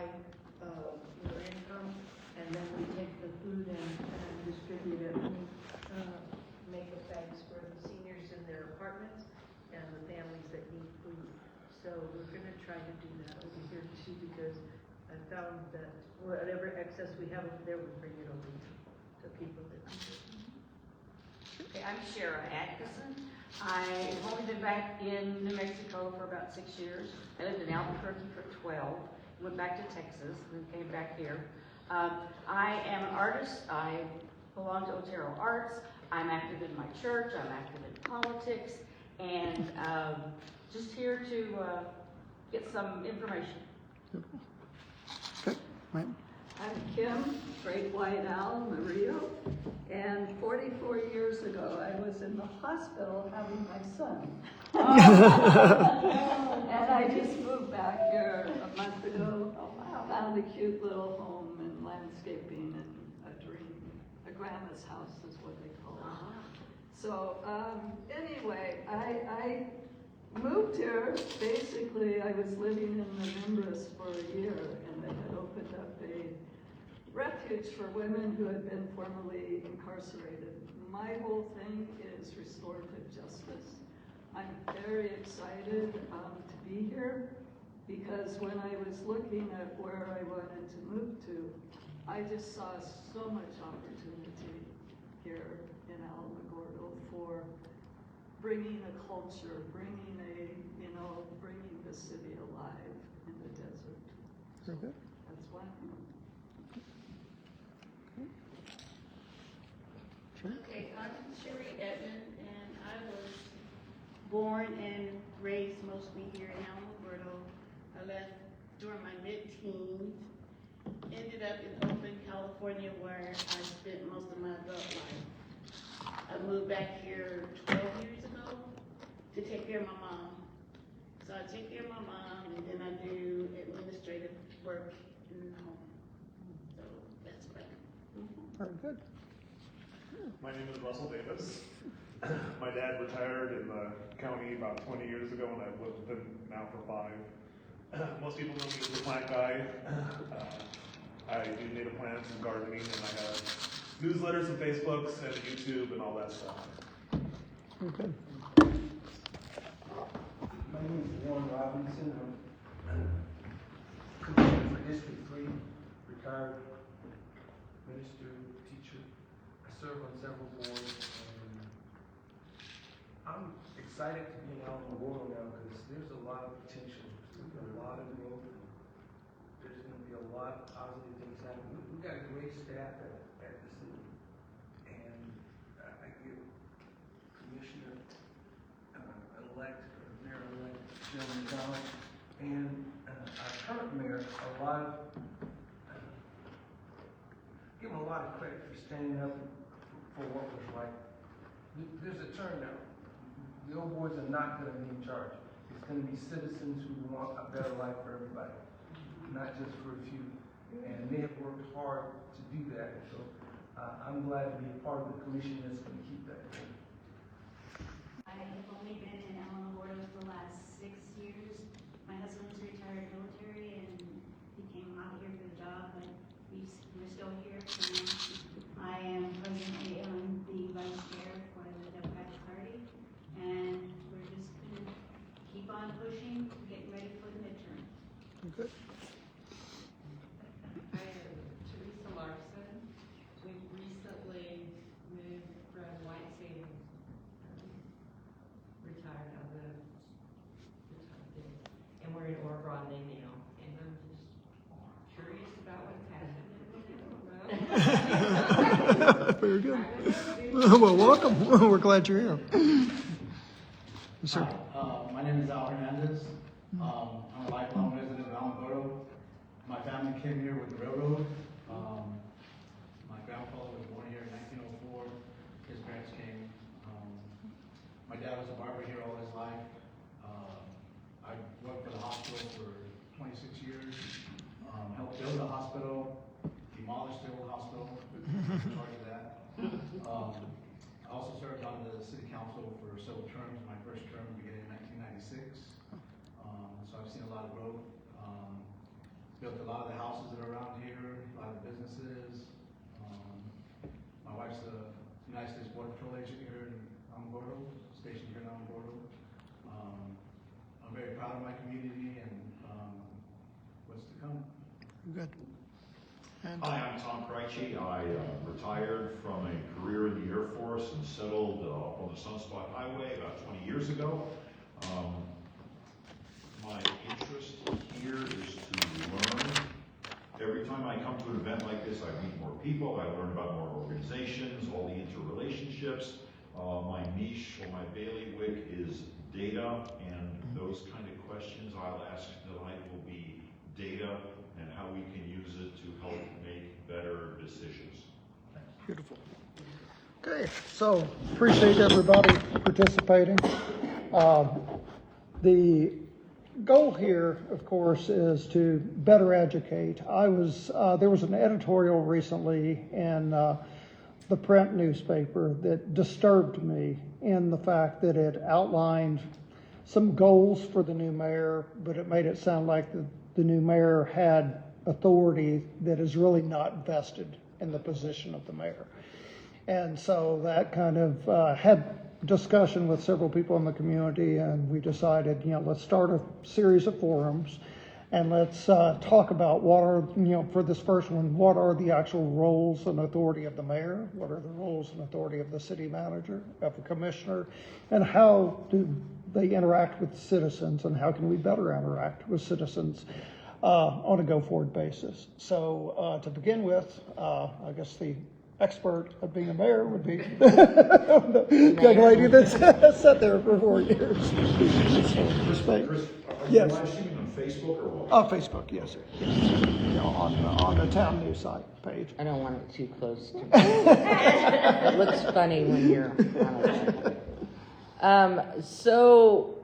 your income, and then we take the food and distribute it. We make a bags for the seniors in their apartments and the families that need food. So we're going to try to do that over here too, because I found that whatever excess we have over there, we bring it over to people that need it. Okay, I'm Shara Atkinson. I've only been back in New Mexico for about 6 years. I lived in Albuquerque for 12, went back to Texas, and came back here. I am an artist. I belong to Otero Arts. I'm active in my church. I'm active in politics, and just here to get some information. Okay, ma'am. I'm Kim, Great White Owl, Murillo, and 44 years ago I was in the hospital having my son. And I just moved back here a month ago. Found a cute little home and landscaping and a dream. A grandma's house is what they call it. So anyway, I moved here. Basically, I was living in the Nimbus for a year, and they had opened up a refuge for women who had been formerly incarcerated. My whole thing is restorative justice. I'm very excited to be here because when I was looking at where I wanted to move to, I just saw so much opportunity here in Alamogordo for bringing a culture, bringing the city alive in the desert. Very good. That's why I'm here. Okay, I'm Sherry Edmond, and I was born and raised mostly here in Alamogordo. I left during my mid-teens, ended up in Oakland, California, where I spent most of my adult life. I moved back here 12 years ago to take care of my mom. So I take care of my mom, and then I do administrative work in the home. So that's what I do. Very good. My name is Russell Davis. My dad retired in the county about 20 years ago, and I've lived with him now for 5. Most people know me as the plant guy. I do native plants and gardening, and I have newsletters and Facebooks and YouTube and all that stuff. Very good. My name is Warren Robinson. I'm Commissioner for District 3, retired minister, teacher. I serve on several boards. And I'm excited to be in Alamogordo now because there's a lot of potential. There's a lot of growth. There's going to be a lot of positive things happening. We've got a great staff at the city. And I give Commissioner-elect, Mayor-elect Jim Donald, and our current mayor give him a lot of credit for standing up for what was right. There's a turn now. The old boys are not going to be in charge. It's going to be citizens who want a better life for everybody, not just for a few. And they have worked hard to do that. So I'm glad to be a part of the commission that's going to keep that going. I have only been in Alamogordo for the last 6 years. My husband's retired military and he came out here for the job, but we're still here. I am presently the vice chair for the Democratic Party, and we're just going to keep on pushing, getting ready for the midterm. Good. I am Teresa Larson. We recently moved from White Sands, retired out of the top days. And we're in Oro Grande now. And I'm just curious about what's happening. Very good. Well, welcome. We're glad you're here. Yes, sir. Hi, my name is Al Hernandez. I'm a lifelong resident of Alamogordo. My family came here with the railroad. My grandfather was born here in 1904. His parents came. My dad was a barber here all his life. I worked for the hospital for 26 years. Helped build the hospital, demolished the old hospital, in charge of that. I also served on the city council for several terms. My first term began in 1996. So I've seen a lot of growth. built a lot of the houses that are around here, a lot of businesses. My wife's a United States Border Patrol agent here in Alamogordo, stationed here in Alamogordo. I'm very proud of my community and what's to come. Good. And Hi, I'm Tom Krejci. I retired from a career in the Air Force and settled on the Sunspot Highway about 20 years ago. My interest here is to learn. Every time I come to an event like this, I meet more people, I learn about more organizations, all the interrelationships. My niche or my bailiwick is data, and those kind of questions I'll ask tonight will be data and how we can use it to help make better decisions. beautiful. Okay, so appreciate everybody participating. The goal here, of course, is to better educate. There was an editorial recently in the print newspaper that disturbed me in the fact that it outlined some goals for the new mayor, but it made it sound like the new mayor had authority that is really not vested in the position of the mayor. And so that kind of had discussion with several people in the community, and we decided, let's start a series of forums and let's talk about what are, for this first one, what are the actual roles and authority of the mayor? What are the roles and authority of the city manager, of the commissioner, and how do they interact with citizens, and how can we better interact with citizens on a go-forward basis? So to begin with, I guess the expert of being a mayor would be the young lady that's sat there for 4 years. Chris, are you Yes. live streaming on Facebook or what? On Facebook, yes, sir. On the town news site page. I don't want it too close to me. It looks funny when you're on it. So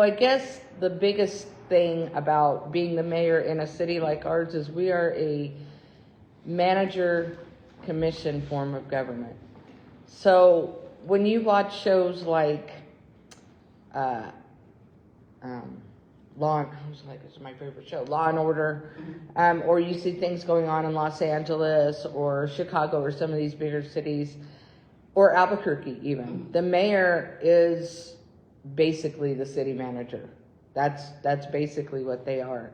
I guess the biggest thing about being the mayor in a city like ours is we are a manager commission form of government. So when you watch shows like it's my favorite show, Law and Order, or you see things going on in Los Angeles or Chicago or some of these bigger cities, or Albuquerque even, the mayor is basically the city manager. That's basically what they are,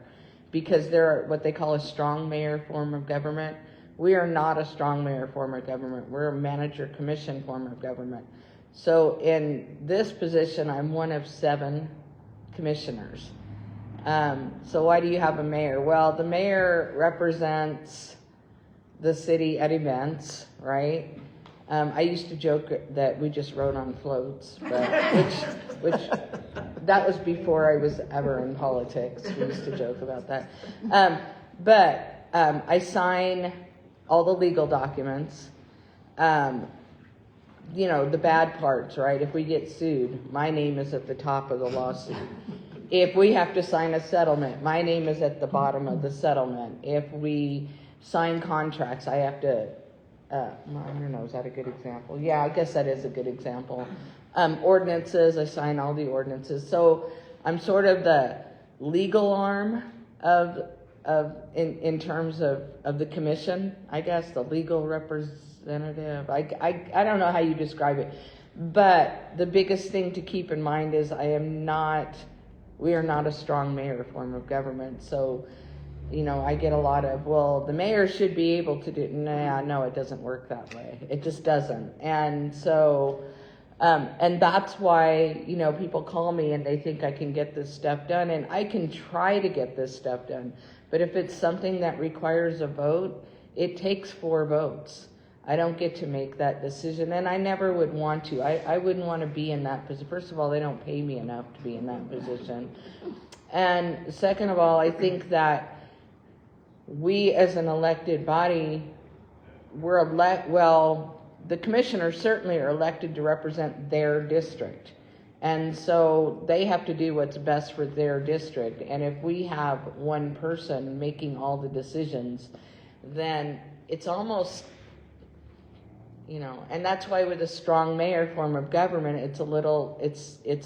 because they're what they call a strong mayor form of government. We are not a strong mayor form of government. We're a manager commission form of government. So in this position, I'm one of 7 commissioners. So why do you have a mayor? Well, the mayor represents the city at events, right? I used to joke that we just rode on floats, but which that was before I was ever in politics. We used to joke about that. But I sign all the legal documents. The bad parts, right? If we get sued, my name is at the top of the lawsuit. If we have to sign a settlement, my name is at the bottom of the settlement. If we sign contracts, I have to, I don't know, is that a good example? Yeah, I guess that is a good example. Ordinances, I sign all the ordinances. So I'm sort of the legal arm in terms of the commission, I guess, the legal representative. I don't know how you describe it. But the biggest thing to keep in mind is we are not a strong mayor form of government. So, I get a lot of, well, the mayor should be able to do, no, it doesn't work that way. It just doesn't. And so, and that's why, people call me and they think I can get this stuff done, and I can try to get this stuff done. But if it's something that requires a vote, it takes 4 votes. I don't get to make that decision, and I never would want to. I wouldn't want to be in that position. First of all, they don't pay me enough to be in that position. And second of all, I think that we as an elected body, the commissioners certainly are elected to represent their district. And so they have to do what's best for their district. And if we have one person making all the decisions, then it's almost, and that's why with a strong mayor form of government, it's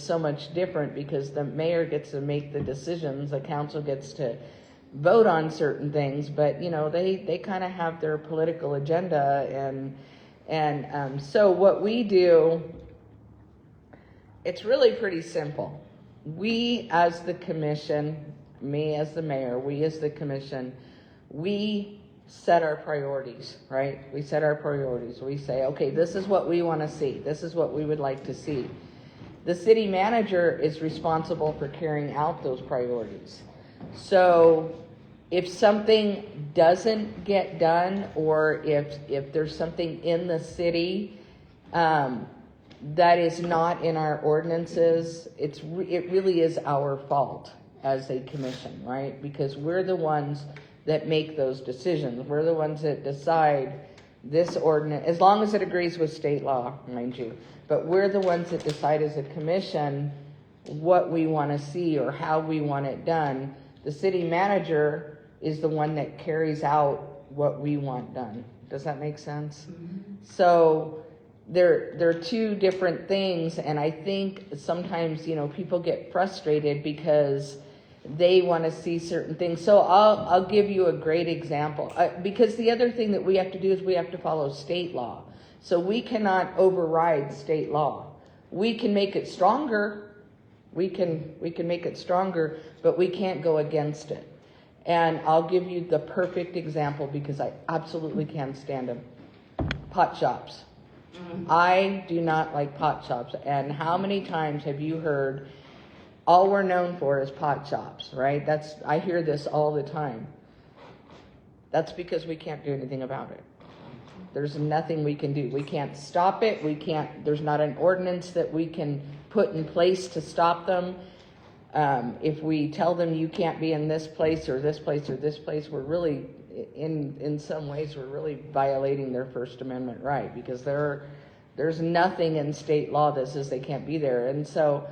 so much different, because the mayor gets to make the decisions, the council gets to vote on certain things, but you know, they kind of have their political agenda, and so what we do, it's really pretty simple. We as the commission, me as the mayor, we as the commission, we set our priorities, right? We set our priorities. We say, okay, this is what we want to see. This is what we would like to see. The city manager is responsible for carrying out those priorities. So if something doesn't get done, or if there's something in the city that is not in our ordinances, it really is our fault as a commission, right? Because we're the ones that make those decisions. We're the ones that decide this ordinance, as long as it agrees with state law, mind you. But we're the ones that decide as a commission what we want to see or how we want it done. The city manager is the one that carries out what we want done. Does that make sense? Mm-hmm. So there are two different things, and I think sometimes, you know, people get frustrated because they want to see certain things. So I'll give you a great example, because the other thing that we have to do is we have to follow state law. So we cannot override state law. We can make it stronger. We can make it stronger, but we can't go against it. And I'll give you the perfect example because I absolutely can't stand them. Pot shops. Mm-hmm. I do not like pot shops. And how many times have you heard, all we're known for is pot shops, right? I hear this all the time. That's because we can't do anything about it. There's nothing we can do. We can't stop it. There's not an ordinance that we can put in place to stop them. If we tell them you can't be in this place or this place or this place, we're really, in some ways, we're really violating their First Amendment right, because there's nothing in state law that says they can't be there. And so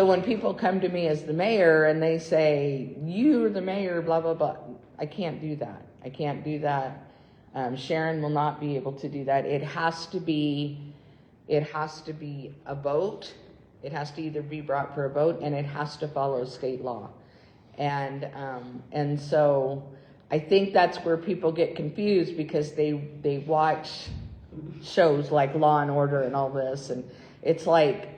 when people come to me as the mayor and they say, you're the mayor, blah, blah, blah, I can't do that. I can't do that. Sharon will not be able to do that. It has to be a vote. It has to either be brought for a vote, and it has to follow state law. And so I think that's where people get confused, because they watch shows like Law and Order and all this, and it's like,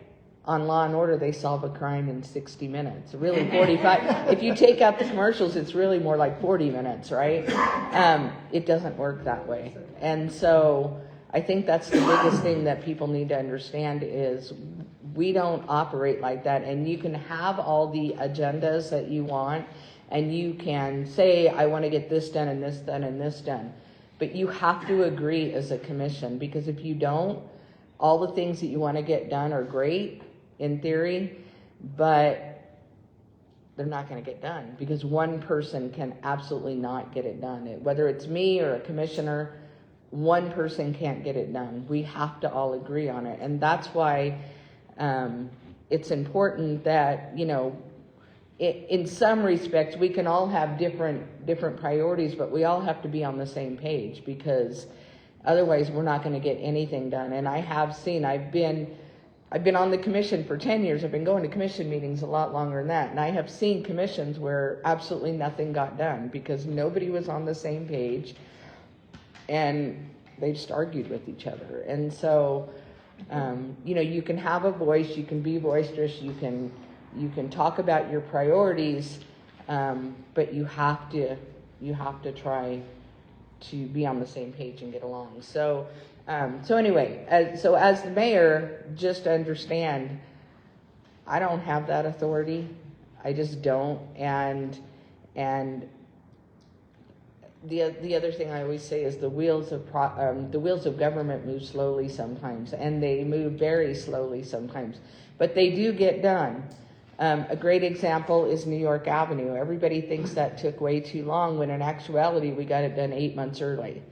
on Law and Order, they solve a crime in 60 minutes. Really 45. If you take out the commercials, it's really more like 40 minutes, right? It doesn't work that way. And so I think that's the biggest thing that people need to understand is we don't operate like that. And you can have all the agendas that you want, and you can say, I want to get this done and this done and this done. But you have to agree as a commission, because if you don't, all the things that you want to get done are great in theory, but they're not going to get done because one person can absolutely not get it done. Whether it's me or a commissioner, one person can't get it done. We have to all agree on it. And that's why it's important that, you know, in some respects, we can all have different priorities, but we all have to be on the same page, because otherwise we're not going to get anything done. And I've been on the commission for 10 years. I've been going to commission meetings a lot longer than that. And I have seen commissions where absolutely nothing got done because nobody was on the same page, and they just argued with each other. And so, you know, you can have a voice, you can be boisterous, you can talk about your priorities, but you have to try to be on the same page and get along. So anyway, as the mayor, just understand, I don't have that authority. I just don't. And the other thing I always say is the wheels of government move slowly sometimes, and they move very slowly sometimes, but they do get done. A great example is New York Avenue. Everybody thinks that took way too long, when in actuality we got it done 8 months early.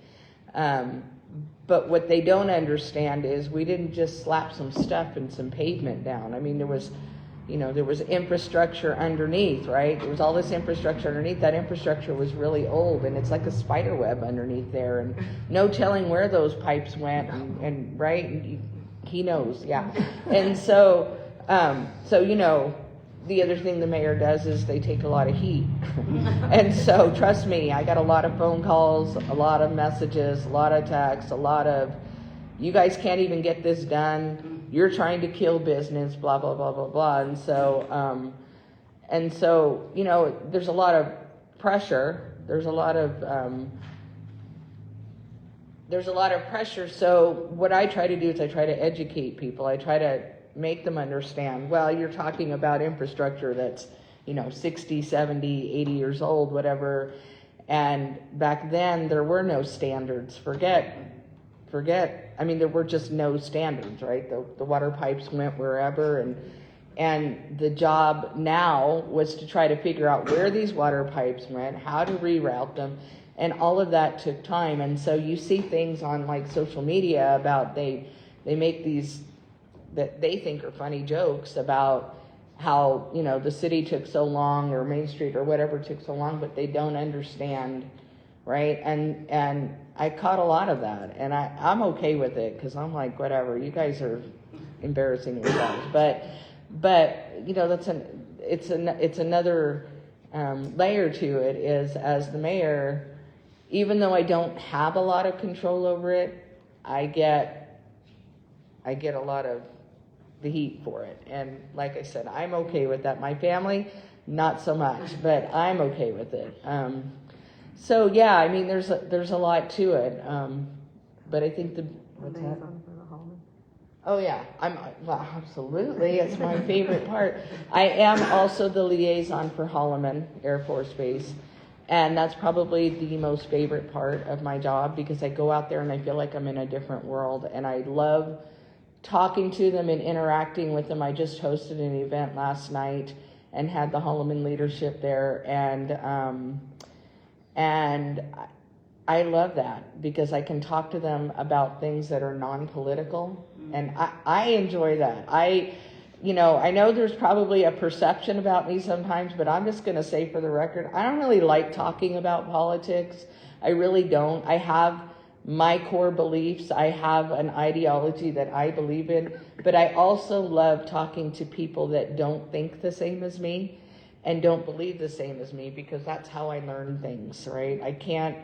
But what they don't understand is we didn't just slap some stuff and some pavement down. I mean, there was infrastructure underneath, right? There was all this infrastructure underneath. That infrastructure was really old, and it's like a spider web underneath there, and no telling where those pipes went, and right? And he knows, yeah. And so you know, the other thing the mayor does is they take a lot of heat. And so, trust me, I got a lot of phone calls, a lot of messages, a lot of texts, a lot of, you guys can't even get this done. You're trying to kill business, blah, blah, blah, blah, blah. And so, you know, there's a lot of pressure. There's a lot of pressure. So what I try to do is I try to educate people. I try to make them understand, well, you're talking about infrastructure that's, you know, 60, 70, 80 years old, whatever. And back then there were no standards. I mean, there were just no standards, right? The water pipes went wherever, and the job now was to try to figure out where these water pipes went, how to reroute them, and all of that took time. And so you see things on like social media about they make these that they think are funny jokes about how, you know, the city took so long, or Main Street or whatever took so long, but they don't understand, right? And I caught a lot of that, and I'm okay with it, because I'm like, whatever, you guys are embarrassing yourselves. But you know, it's another layer to it, is as the mayor, even though I don't have a lot of control over it, I get a lot of the heat for it. And like I said, I'm okay with that. My family, not so much, but I'm okay with it. So yeah, I mean, there's a lot to it. But I think what's that? Oh yeah, well, absolutely. It's my favorite part. I am also the liaison for Holloman Air Force Base. And that's probably the most favorite part of my job, because I go out there and I feel like I'm in a different world, and I love talking to them and interacting with them. I just hosted an event last night and had the Holloman leadership there, and I love that, because I can talk to them about things that are non-political, and I enjoy that. I know there's probably a perception about me sometimes, but I'm just going to say for the record, I don't really like talking about politics. I really don't. I have my core beliefs. I have an ideology that I believe in, but I also love talking to people that don't think the same as me and don't believe the same as me, because that's how I learn things, right? I can't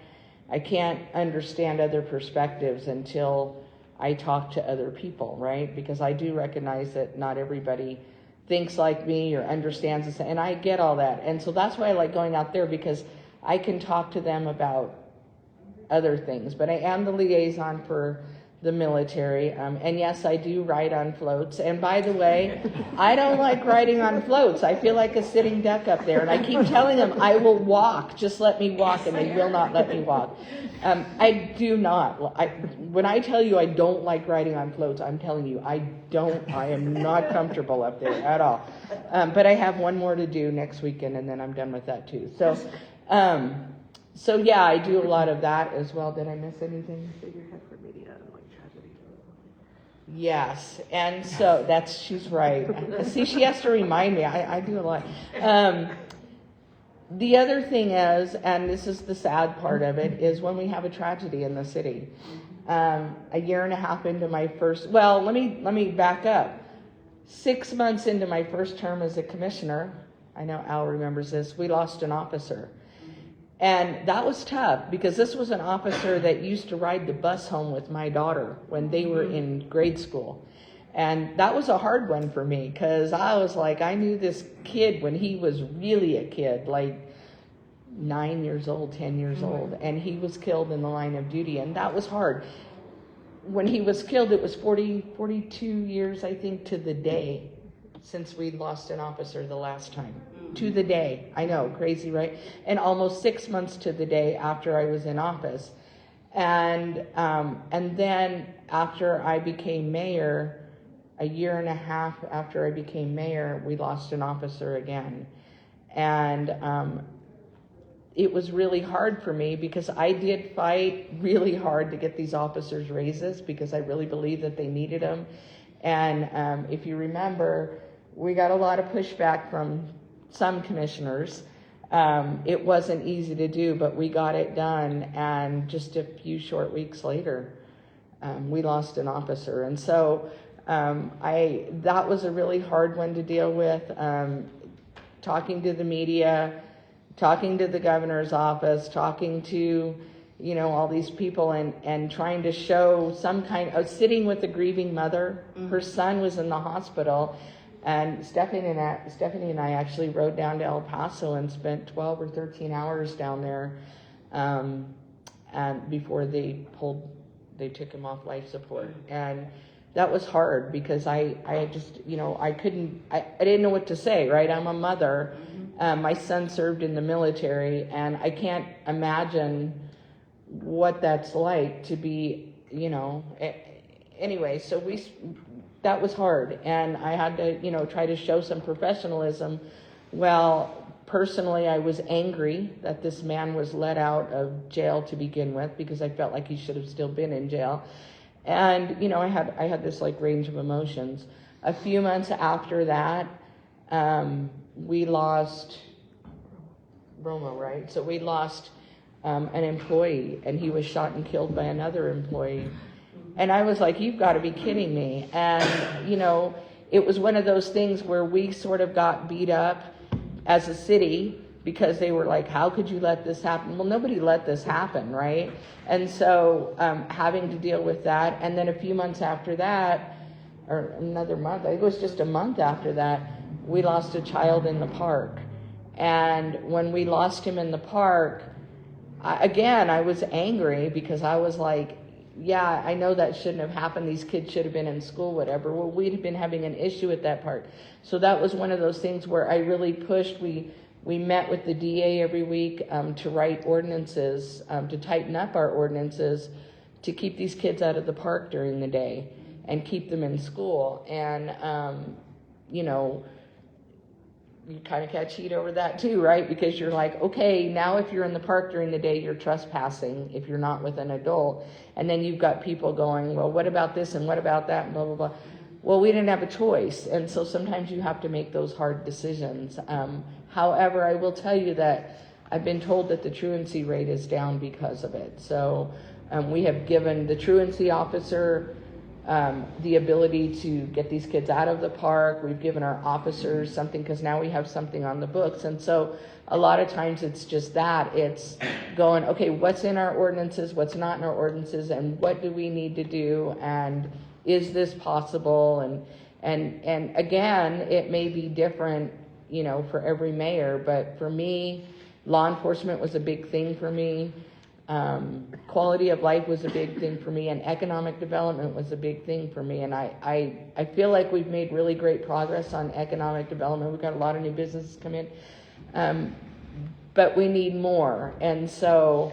understand other perspectives until I talk to other people, right? Because I do recognize that not everybody thinks like me or understands this, and I get all that. And so that's why I like going out there, because I can talk to them about other things. But I am the liaison for the military, and yes, I do ride on floats. And by the way, I don't like riding on floats. I feel like a sitting duck up there, and I keep telling them I will walk, just let me walk, and they will not let me walk. I do not. When I tell you I don't like riding on floats, I'm telling you I am not comfortable up there at all. But I have one more to do next weekend, and then I'm done with that too. So yeah, I do a lot of that as well. Did I miss anything? Yes, and so she's right. See, she has to remind me. I do a lot. The other thing is, and this is the sad part of it, is when we have a tragedy in the city. A year and a half into my first, well, let me back up. 6 months into my first term as a commissioner, I know Al remembers this, we lost an officer. And that was tough, because this was an officer that used to ride the bus home with my daughter when they were in grade school. And that was a hard one for me, because I was like, I knew this kid when he was really a kid, like 9 years old, 10 years old, and he was killed in the line of duty, and that was hard. When he was killed, it was 42 years, I think, to the day since we'd lost an officer the last time. To the day. I know, crazy, right? And almost 6 months to the day after I was in office. And then after I became mayor, a year and a half after I became mayor, we lost an officer again. And it was really hard for me, because I did fight really hard to get these officers raises, because I really believed that they needed them. And if you remember, we got a lot of pushback from some commissioners. It wasn't easy to do, but we got it done. And just a few short weeks later, we lost an officer. And so that was a really hard one to deal with. talking to the media, talking to the governor's office, talking to, you know, all these people, and trying to show some kind of sitting with a grieving mother. Her son was in the hospital, and Stephanie and I actually rode down to El Paso and spent 12 or 13 hours down there, and before they took him off life support. And that was hard because I just, you know, I didn't know what to say, right? I'm a mother. My son served in the military, and I can't imagine what that's like to be, you know, anyway, so that was hard, and I had to, you know, try to show some professionalism. Well, personally, I was angry that this man was let out of jail to begin with, because I felt like he should have still been in jail. And, you know, I had this like range of emotions. A few months after that, we lost Roma, right? So we lost an employee, and he was shot and killed by another employee. And I was like, you've got to be kidding me. And, you know, it was one of those things where we sort of got beat up as a city because they were like, how could you let this happen? Well, nobody let this happen, right? And so having to deal with that. And then a few months after that, or another month, I think it was just a month after that, we lost a child in the park. And when we lost him in the park, I was angry because I was like, yeah, I know that shouldn't have happened. These kids should have been in school, whatever. Well, we'd been having an issue at that park. So that was one of those things where I really pushed. We met with the DA every week to write ordinances, to tighten up our ordinances, to keep these kids out of the park during the day and keep them in school. And, you know, you kind of catch heat over that too, right? Because you're like, okay, now if you're in the park during the day, you're trespassing if you're not with an adult. And then you've got people going, well, what about this and what about that and blah, blah, blah. Well, we didn't have a choice. And so sometimes you have to make those hard decisions. However, I will tell you that I've been told that the truancy rate is down because of it. So we have given the truancy officer the ability to get these kids out of the park. We've given our officers something because now we have something on the books. And so a lot of times it's just that. It's going, okay, what's in our ordinances, what's not in our ordinances, and what do we need to do, and is this possible? And again, it may be different, you know, for every mayor, but for me, law enforcement was a big thing for me. Quality of life was a big thing for me, and economic development was a big thing for me. And I feel like we've made really great progress on economic development. We've got a lot of new businesses come in, but we need more. And so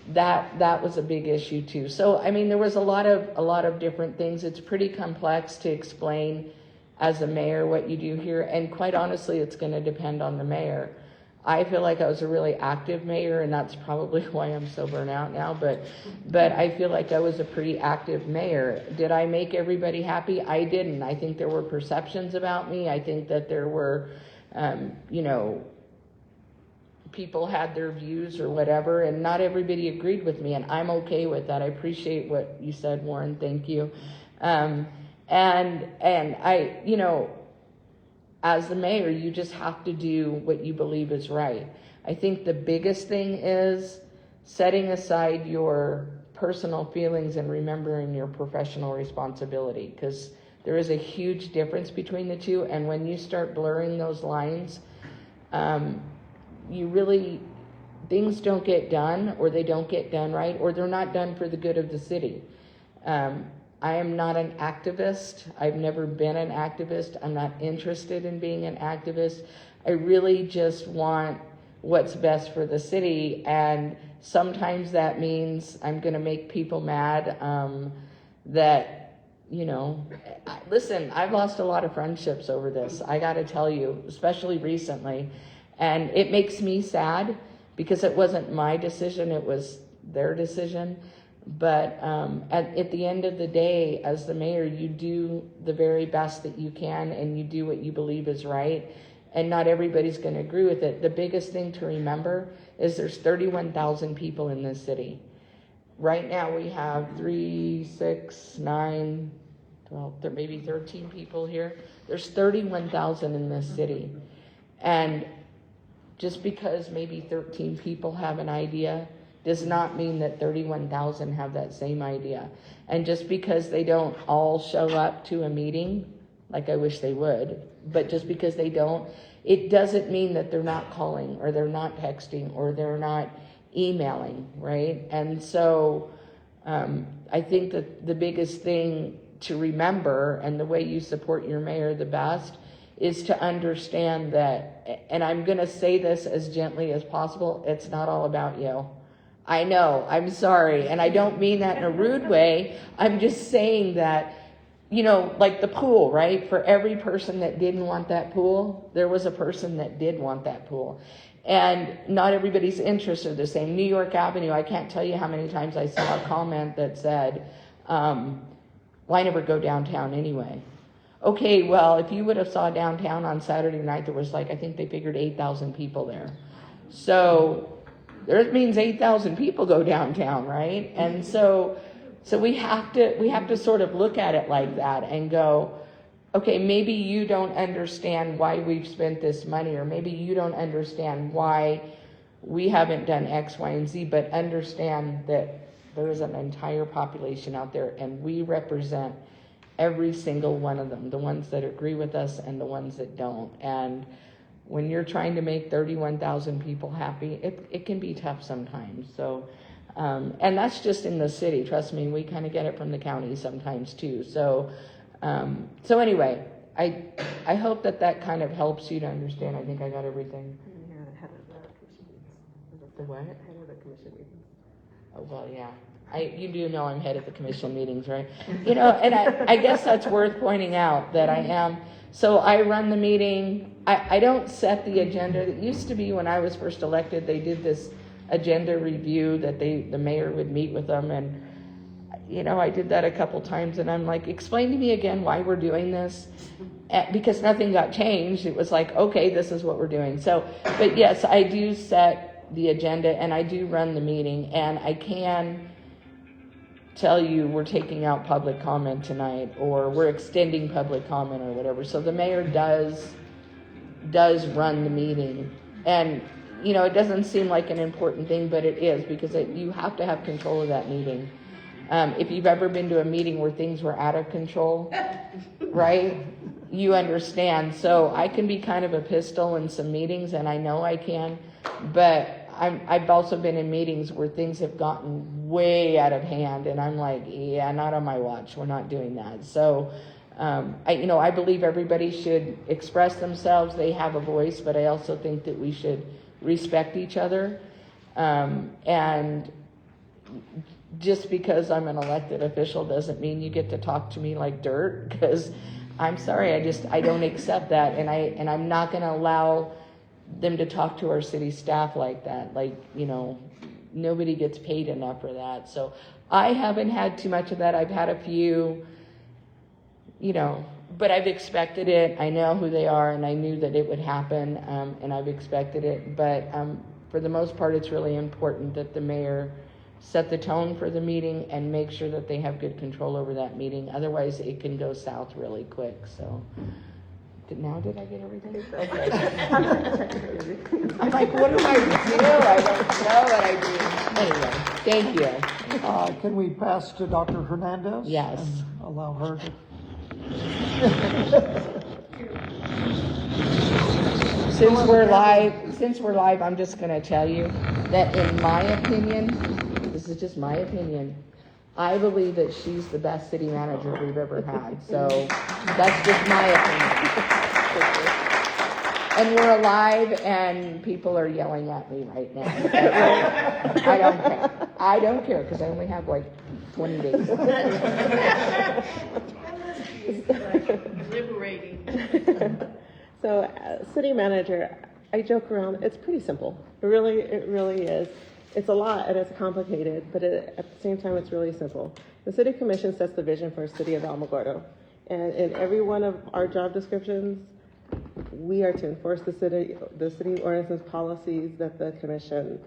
that was a big issue too. So I mean, there was a lot of different things. It's pretty complex to explain as a mayor what you do here, and quite honestly, it's going to depend on the mayor. I feel like I was a really active mayor, and that's probably why I'm so burnt out now, but I feel like I was a pretty active mayor. Did I make everybody happy? I didn't. I think there were perceptions about me. I think that there were, you know, people had their views or whatever, and not everybody agreed with me, and I'm okay with that. I appreciate what you said, Warren. Thank you. And I, you know, as the mayor, you just have to do what you believe is right. I think the biggest thing is setting aside your personal feelings and remembering your professional responsibility, because there is a huge difference between the two. And when you start blurring those lines, things don't get done, or they don't get done right, or they're not done for the good of the city. I am not an activist. I've never been an activist. I'm not interested in being an activist. I really just want what's best for the city, and sometimes that means I'm going to make people mad. That, you know, listen, I've lost a lot of friendships over this. I got to tell you, especially recently, and it makes me sad because it wasn't my decision; it was their decision. But at the end of the day, as the mayor, you do the very best that you can, and you do what you believe is right. And not everybody's going to agree with it. The biggest thing to remember is there's 31,000 people in this city. Right now we have 3, 6, 9, 12, maybe 13 people here. There's 31,000 in this city. And just because maybe 13 people have an idea does not mean that 31,000 have that same idea. And just because they don't all show up to a meeting, like I wish they would, but just because they don't, it doesn't mean that they're not calling or they're not texting or they're not emailing, right? And so I think that the biggest thing to remember, and the way you support your mayor the best, is to understand that, and I'm going to say this as gently as possible, it's not all about you. I know, I'm sorry, and I don't mean that in a rude way. I'm just saying that, you know, like the pool, right? For every person that didn't want that pool, there was a person that did want that pool. And not everybody's interests are the same. New York Avenue, I can't tell you how many times I saw a comment that said, why never go downtown anyway? Okay, well, if you would have saw downtown on Saturday night, there was like, I think they figured 8,000 people there. So that means 8,000 people go downtown, right? And so we have to sort of look at it like that and go, okay, maybe you don't understand why we've spent this money, or maybe you don't understand why we haven't done X, Y, and Z, but understand that there's an entire population out there, and we represent every single one of them, the ones that agree with us and the ones that don't. And when you're trying to make 31,000 people happy, it can be tough sometimes. So, and that's just in the city. Trust me, we kind of get it from the county sometimes too. So anyway, I hope that kind of helps you to understand. I think I got everything. You're the head of the commission meetings. The what? Head of the commission meetings. Oh, well, yeah. You do know I'm head of the commission meetings, right? You know, and I guess that's worth pointing out that I am. So I run the meeting. I don't set the agenda. It used to be when I was first elected, they did this agenda review that the mayor would meet with them. And, you know, I did that a couple times, and I'm like, explain to me again why we're doing this. Because nothing got changed. It was like, okay, this is what we're doing. So, but yes, I do set the agenda and I do run the meeting, and I can tell you we're taking out public comment tonight, or we're extending public comment, or whatever. So the mayor does run the meeting. And, you know, it doesn't seem like an important thing, but it is, because you have to have control of that meeting. If you've ever been to a meeting where things were out of control, right, you understand. So I can be kind of a pistol in some meetings, and I know I can, but I've also been in meetings where things have gotten way out of hand, and I'm like, yeah, not on my watch. We're not doing that. So, I believe everybody should express themselves. They have a voice, but I also think that we should respect each other. And just because I'm an elected official doesn't mean you get to talk to me like dirt, because I'm sorry, I don't accept that, and I'm not going to allow them to talk to our city staff like that. Like, you know, nobody gets paid enough for that. So I haven't had too much of that. I've had a few, you know, but I've expected it. I know who they are, and I knew that it would happen, and I've expected it. But for the most part, it's really important that the mayor set the tone for the meeting and make sure that they have good control over that meeting. Otherwise, it can go south really quick. So. Now did I get everything? Okay. I'm like, what do I do? I don't know what I do. Anyway, thank you. Can we pass to Dr. Hernandez? Yes. And allow her to. Since we're live, I'm just going to tell you that in my opinion, this is just my opinion, I believe that she's the best city manager we've ever had. So that's just my opinion. And we're alive, and people are yelling at me right now. I don't care. I don't care, because I only have like 20 days. Liberating. So, city manager, I joke around. It's pretty simple. It really is. It's a lot and it's complicated, but at the same time, it's really simple. The city commission sets the vision for the city of Alamogordo, and in every one of our job descriptions, we are to enforce the city ordinances, policies that the commission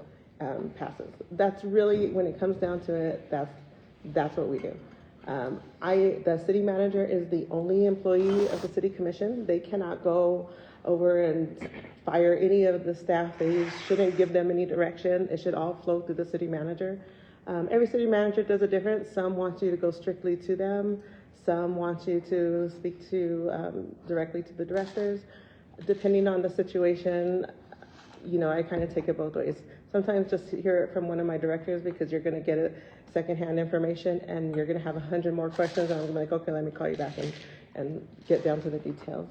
passes. That's really, when it comes down to it, that's what we do. The city manager is the only employee of the city commission. They cannot go over and fire any of the staff. They shouldn't give them any direction. It should all flow through the city manager. Every city manager does it different. Some want you to go strictly to them. Some want you to speak to directly to the directors. Depending on the situation, you know, I kind of take it both ways. Sometimes just hear it from one of my directors because you're going to get it secondhand information and you're going to have 100 more questions and I'm going to be like, okay, let me call you back and get down to the details.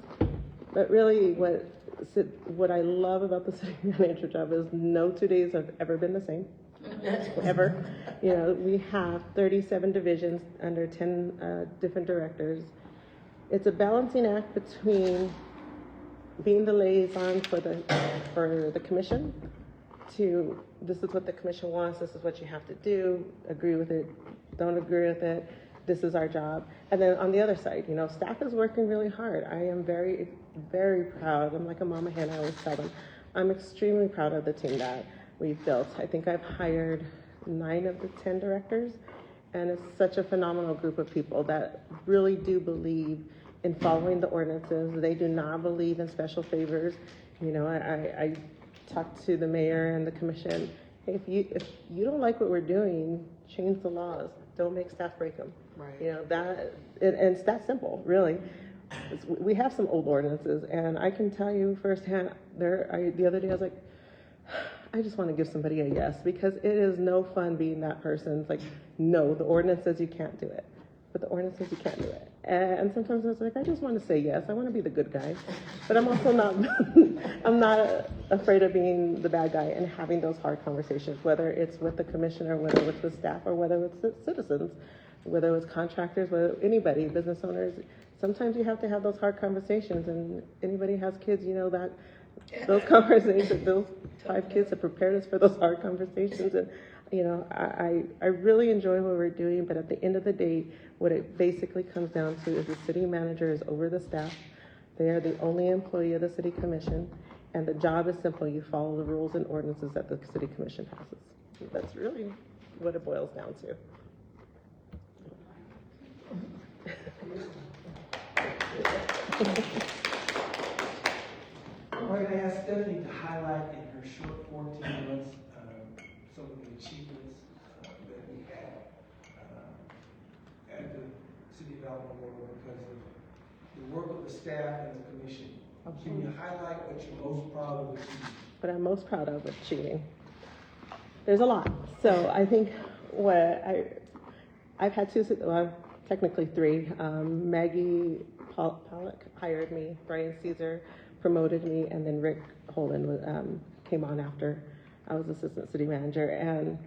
But really what I love about the city manager job is no 2 days have ever been the same. Ever. You know, we have 37 divisions under 10 different directors. It's a balancing act between being the liaison for the commission to this is what the commission wants, this is what you have to do, agree with it, don't agree with it, this is our job. And then on the other side, you know, staff is working really hard. I am very, very proud. I'm like a mama hen, I always tell them. I'm extremely proud of the team that we've built. I think I've hired 9 of the 10 directors, and it's such a phenomenal group of people that really do believe in following the ordinances. They do not believe in special favors. You know, I talked to the mayor and the commission. Hey, if you don't like what we're doing, change the laws. Don't make staff break them. Right. You know, and it's that simple, really. We have some old ordinances, and I can tell you firsthand, the other day I was like, I just want to give somebody a yes, because it is no fun being that person. It's like, no, the ordinance says you can't do it, but the ordinance says you can't do it. And sometimes I was like, I just want to say yes. I want to be the good guy, but I'm also not, I'm not afraid of being the bad guy and having those hard conversations, whether it's with the commissioner, whether it's with staff, or whether it's with citizens, whether it's contractors, whether anybody, business owners. Sometimes you have to have those hard conversations, and anybody has kids, you know that those conversations, those 5 kids have prepared us for those hard conversations. And, you know, I really enjoy what we're doing, but at the end of the day, what it basically comes down to is the city manager is over the staff. They are the only employee of the city commission, and the job is simple. You follow the rules and ordinances that the city commission passes. That's really what it boils down to. I'm going to ask Stephanie to highlight in her short 14 months some of the achievements that we had at the City of Alamogordo because of the work of the staff and the commission. Can you highlight what you're most proud of achieving? What I'm most proud of achieving. There's a lot. So I think I've had 2, well, technically 3. Maggie Pollock hired me, Brian Caesar promoted me, and then Rick Holden came on after I was assistant city manager. And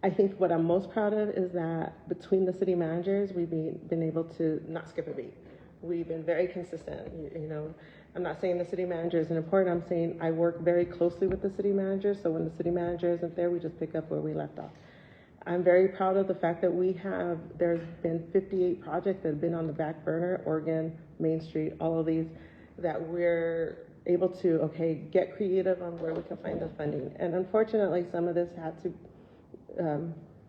I think what I'm most proud of is that between the city managers, we've been able to not skip a beat. We've been very consistent. You know, I'm not saying the city manager isn't important. I'm saying I work very closely with the city manager. So when the city manager isn't there, we just pick up where we left off. I'm very proud of the fact that there's been 58 projects that have been on the back burner, Oregon, Main Street, all of these, that we're able to, get creative on where we can find the funding. And unfortunately, some of this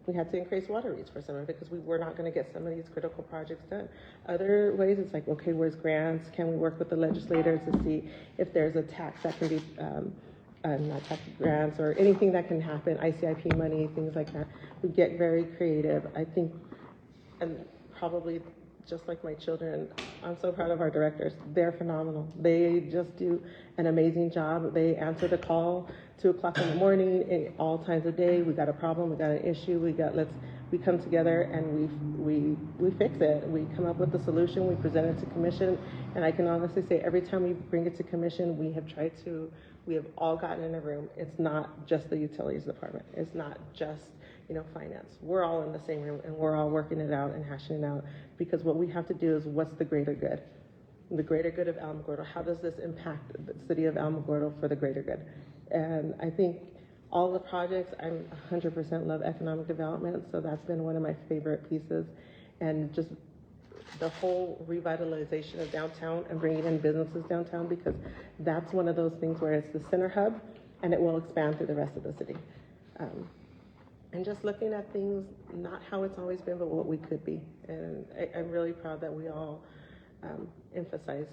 we had to increase water rates for some of it because we were not going to get some of these critical projects done. Other ways, it's like, where's grants? Can we work with the legislators to see if there's a tax that can be, not tax grants or anything that can happen, ICIP money, things like that. We get very creative. I think, and probably just like my children, I'm so proud of our directors. They're phenomenal. They just do an amazing job. They answer the call 2 o'clock in the morning, at all times of day. We got a problem, we got an issue, we come together and we fix it. We come up with a solution, we present it to commission, and I can honestly say every time we bring it to commission, we have all gotten in a room. It's not just the utilities department. It's not just, finance. We're all in the same room and we're all working it out and hashing it out, because what we have to do is what's the greater good? The greater good of Alamogordo. How does this impact the city of Alamogordo for the greater good? And I think all the projects, I 100% love economic development, so that's been one of my favorite pieces. And just the whole revitalization of downtown and bringing in businesses downtown, because that's one of those things where it's the center hub and it will expand through the rest of the city. And just looking at things, not how it's always been, but what we could be. And I'm really proud that we all emphasize,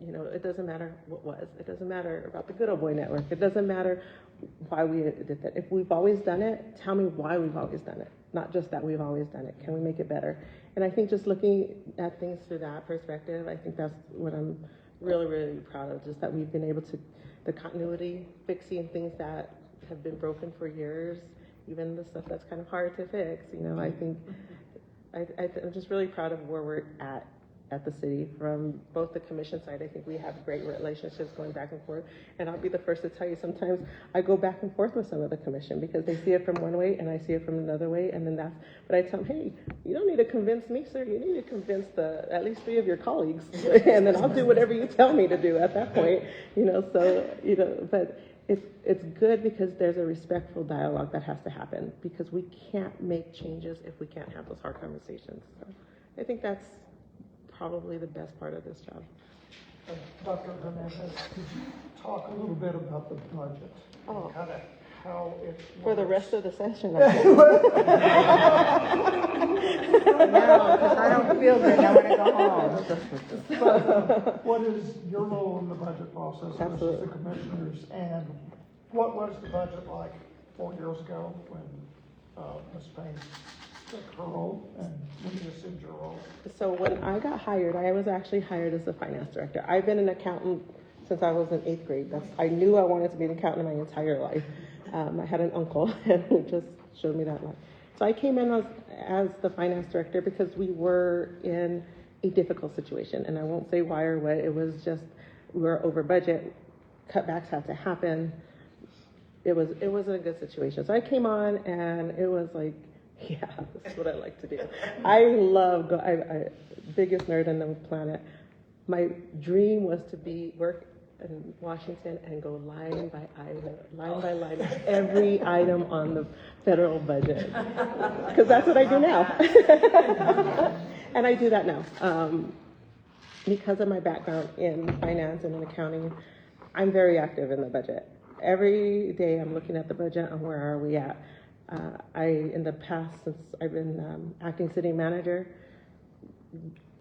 You know, it doesn't matter what was. It doesn't matter about the Good Old Boy Network. It doesn't matter why we did that. If we've always done it, tell me why we've always done it. Not just that we've always done it. Can we make it better? And I think just looking at things through that perspective, I think that's what I'm really, really proud of, just that we've been able to, the continuity, fixing things that have been broken for years, even the stuff that's kind of hard to fix. You know, I think, I'm just really proud of where we're at the city. From both the commission side, I think we have great relationships going back and forth. And I'll be the first to tell you, sometimes I go back and forth with some of the commission because they see it from one way and I see it from another way. And then but I tell them, hey, you don't need to convince me, sir. You need to convince at least 3 of your colleagues. And then I'll do whatever you tell me to do at that point. You know, so, you know, but it's good because there's a respectful dialogue that has to happen, because we can't make changes if we can't have those hard conversations. So I think that's probably the best part of this job. Dr. Hernandez, could you talk a little bit about the budget? Oh. Kind of how it For the works? rest of the session, I think. No, because I don't feel good. I want to go home. What is your role in the budget process versus Absolutely. the commissioners? And what was the budget like 4 years ago when Ms. Payne took her role and when you assumed your role? So when I got hired, I was actually hired as the finance director. I've been an accountant since I was in 8th grade. I knew I wanted to be an accountant my entire life. I had an uncle who just showed me that life. So I came in as the finance director because we were in a difficult situation. And I won't say why or what. It was just, we were over budget. Cutbacks had to happen. It wasn't a good situation. So I came on and it was like, yeah, this is what I like to do. I love, biggest nerd on the planet. My dream was to work in Washington and go line by line, every item on the federal budget. Because that's what I do now. And I do that now. Because of my background in finance and in accounting, I'm very active in the budget. Every day I'm looking at the budget and where are we at. In the past, since I've been acting city manager,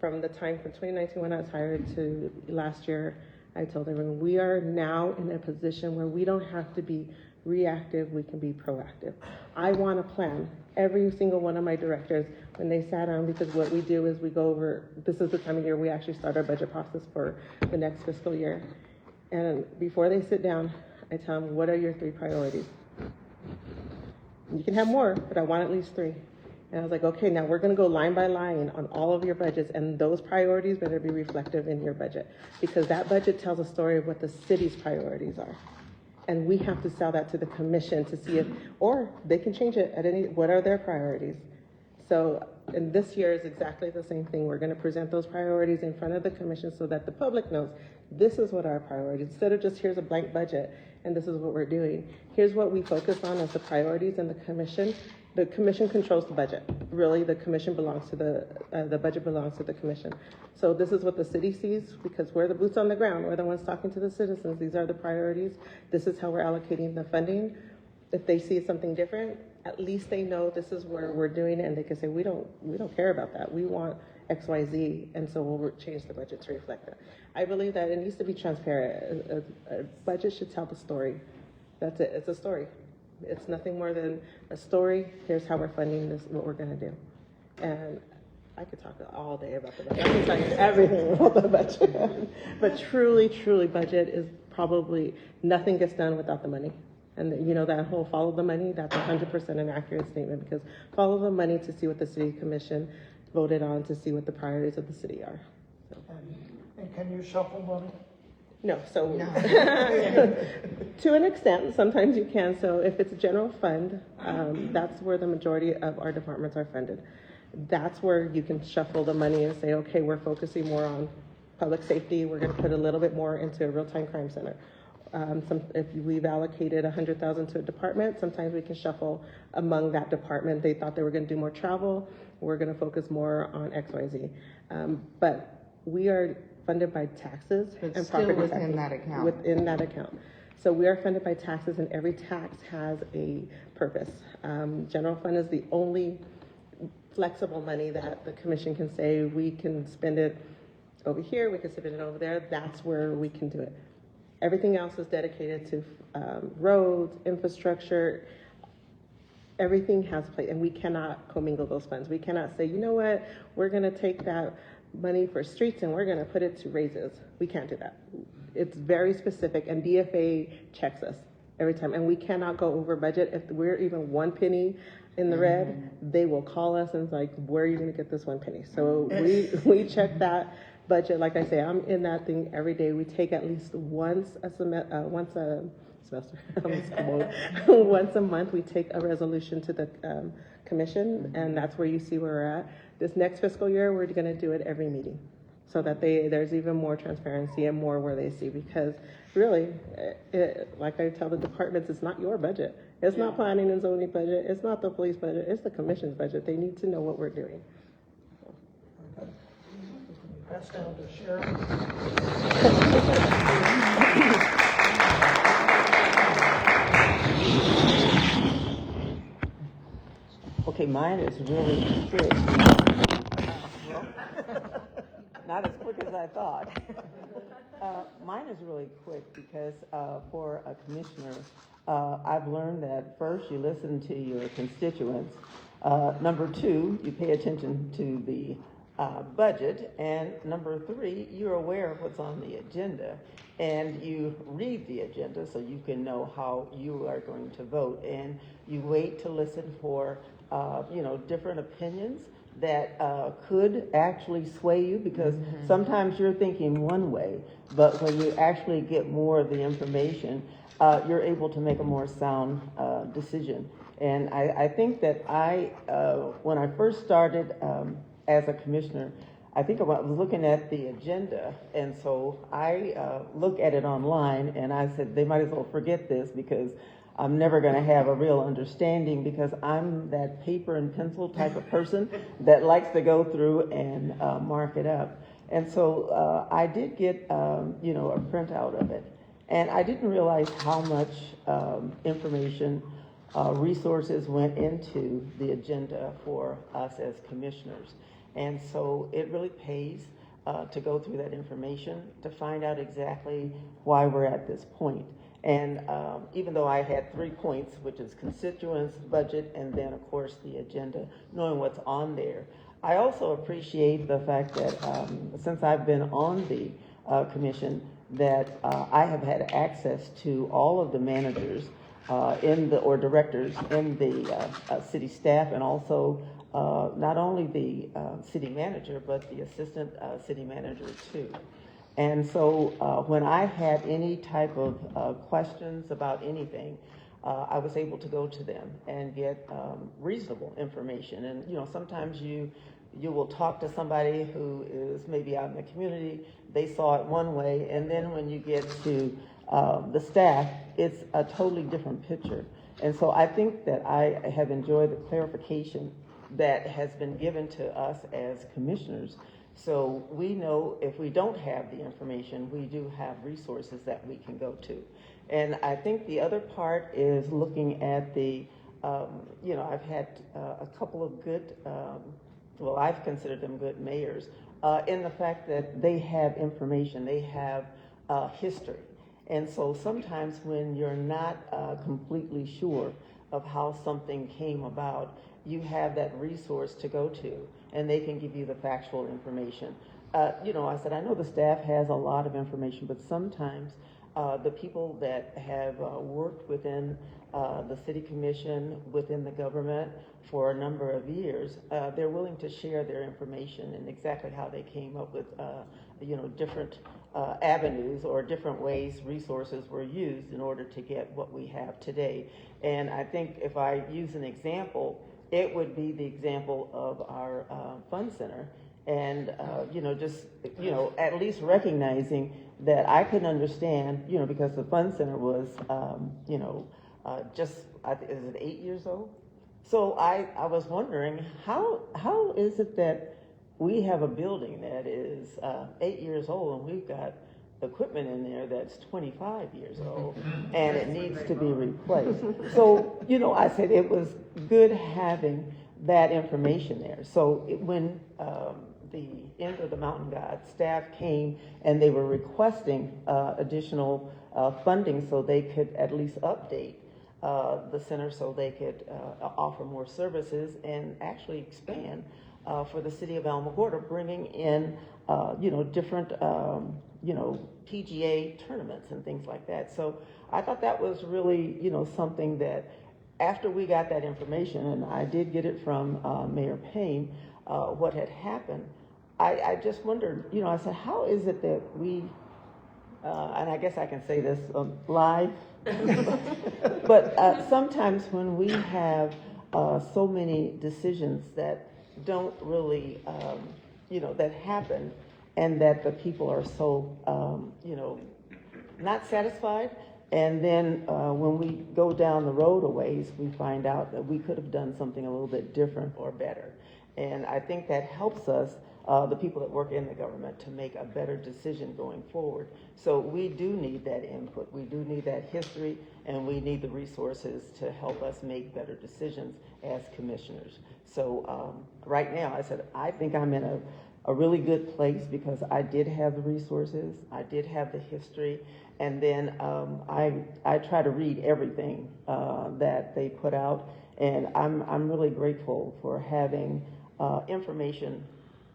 from 2019 when I was hired to last year, I told everyone we are now in a position where we don't have to be reactive, we can be proactive. I want a plan. Every single one of my directors, when they sat down, because what we do is we go over, this is the time of year we actually start our budget process for the next fiscal year. And before they sit down, I tell them, what are your 3 priorities? You can have more, but I want at least 3. And I was like, okay, now we're going to go line by line on all of your budgets, and those priorities better be reflective in your budget, because that budget tells a story of what the city's priorities are. And we have to sell that to the commission to see if, or they can change it what are their priorities? So, and this year is exactly the same thing. We're going to present those priorities in front of the commission so that the public knows this is what our priorities, instead of just here's a blank budget and this is what we're doing. Here's what we focus on as the priorities, and the commission controls the budget. Really, the commission belongs to the budget belongs to the commission. So this is what the city sees, because we're the boots on the ground. We're the ones talking to the citizens. These are the priorities. This is how we're allocating the funding. If they see something different, at least they know this is where we're doing it, and they can say, we don't care about that. We want X, Y, Z, and so we'll change the budget to reflect that. I believe that it needs to be transparent. A budget should tell the story. That's it. It's a story. It's nothing more than a story. Here's how we're funding this, what we're going to do. And I could talk all day about the budget. I can tell you everything about the budget. But truly, budget is probably, nothing gets done without the money. And you know, that whole follow the money, that's 100% an accurate statement, because follow the money to see what the city commission voted on, to see what the priorities of the city are. So. And can you shuffle money? No, so to an extent, sometimes you can. So if it's a general fund, that's where the majority of our departments are funded. That's where you can shuffle the money and say, okay, we're focusing more on public safety. We're going to put a little bit more into a real-time crime center. If we've allocated $100,000 to a department, sometimes we can shuffle among that department. They thought they were going to do more travel. We're going to focus more on X, Y, Z. But we are funded by taxes But and still property within taxes. that account. Within that account. So we are funded by taxes, and every tax has a purpose. General fund is the only flexible money that the commission can say we can spend it over here, we can submit it over there. That's where we can do it. Everything else is dedicated to roads, infrastructure. Everything has a place, and we cannot commingle those funds. We cannot say, you know what, we're going to take that money for streets and we're going to put it to raises. We can't do that. It's very specific, and DFA checks us every time, and we cannot go over budget. If we're even 1 penny in the red, they will call us and it's like, where are you going to get this 1 penny? So we check that budget. Like I say, I'm in that thing every day. We take at least once a semester, once a month, we take a resolution to the commission, and that's where you see where we're at. This next fiscal year, we're going to do it every meeting, so that there's even more transparency and more where they see, because really, like I tell the departments, it's not your budget. It's not planning and zoning budget. It's not the police budget. It's the commission's budget. They need to know what we're doing. Pass down to Sharon. Okay, mine is really quick. Not as quick as I thought. Mine is really quick because for a commissioner, I've learned that first you listen to your constituents. Number two, you pay attention to the budget. And number three, you're aware of what's on the agenda. And you read the agenda so you can know how you are going to vote. And you wait to listen for different opinions that could actually sway you, because sometimes you're thinking one way, but when you actually get more of the information, you're able to make a more sound decision. And I think that when I first started as a commissioner, I think I was looking at the agenda, and so I look at it online, and I said, they might as well forget this, because I'm never going to have a real understanding, because I'm that paper and pencil type of person that likes to go through and mark it up. And so I did get, a printout of it. And I didn't realize how much information, resources went into the agenda for us as commissioners. And so it really pays to go through that information to find out exactly why we're at this point. And even though I had 3 points, which is constituents, budget, and then, of course, the agenda, knowing what's on there, I also appreciate the fact that since I've been on the commission, that I have had access to all of the managers or directors in the city staff, and also not only the city manager, but the assistant city manager, too. And so when I had any type of questions about anything, I was able to go to them and get reasonable information. And, sometimes you will talk to somebody who is maybe out in the community, they saw it one way, and then when you get to the staff, it's a totally different picture. And so I think that I have enjoyed the clarification that has been given to us as commissioners. So we know if we don't have the information, we do have resources that we can go to. And I think the other part is looking at I've had a couple of good, I've considered them good mayors, in the fact that they have information, they have history. And so sometimes when you're not completely sure of how something came about, you have that resource to go to, and they can give you the factual information. I said, I know the staff has a lot of information, but sometimes the people that have worked within the city commission, within the government for a number of years, they're willing to share their information and exactly how they came up with, different avenues or different ways resources were used in order to get what we have today. And I think if I use an example, it would be the example of our fund center, and at least recognizing that I can understand, because the fund center was, is it 8 years old? So I was wondering how is it that we have a building that is 8 years old, and we've got equipment in there that's 25 years old, and it needs to be replaced. So, I said it was good having that information there. So when the end of the Mountain God, staff came and they were requesting additional funding so they could at least update the center so they could offer more services and actually expand for the city of Alamogordo, bringing in, different, PGA tournaments and things like that. So I thought that was really, something that after we got that information, and I did get it from Mayor Payne, what had happened, I just wondered, I said, how is it that we, and I guess I can say this live, but sometimes when we have so many decisions that don't really, that happen, and that the people are so, not satisfied, and then when we go down the road a ways, we find out that we could have done something a little bit different or better. And I think that helps us, the people that work in the government, to make a better decision going forward. So we do need that input. We do need that history, and we need the resources to help us make better decisions as commissioners. So right now, I said, I think I'm in a really good place because I did have the resources, I did have the history, and then I try to read everything that they put out, and I'm really grateful for having information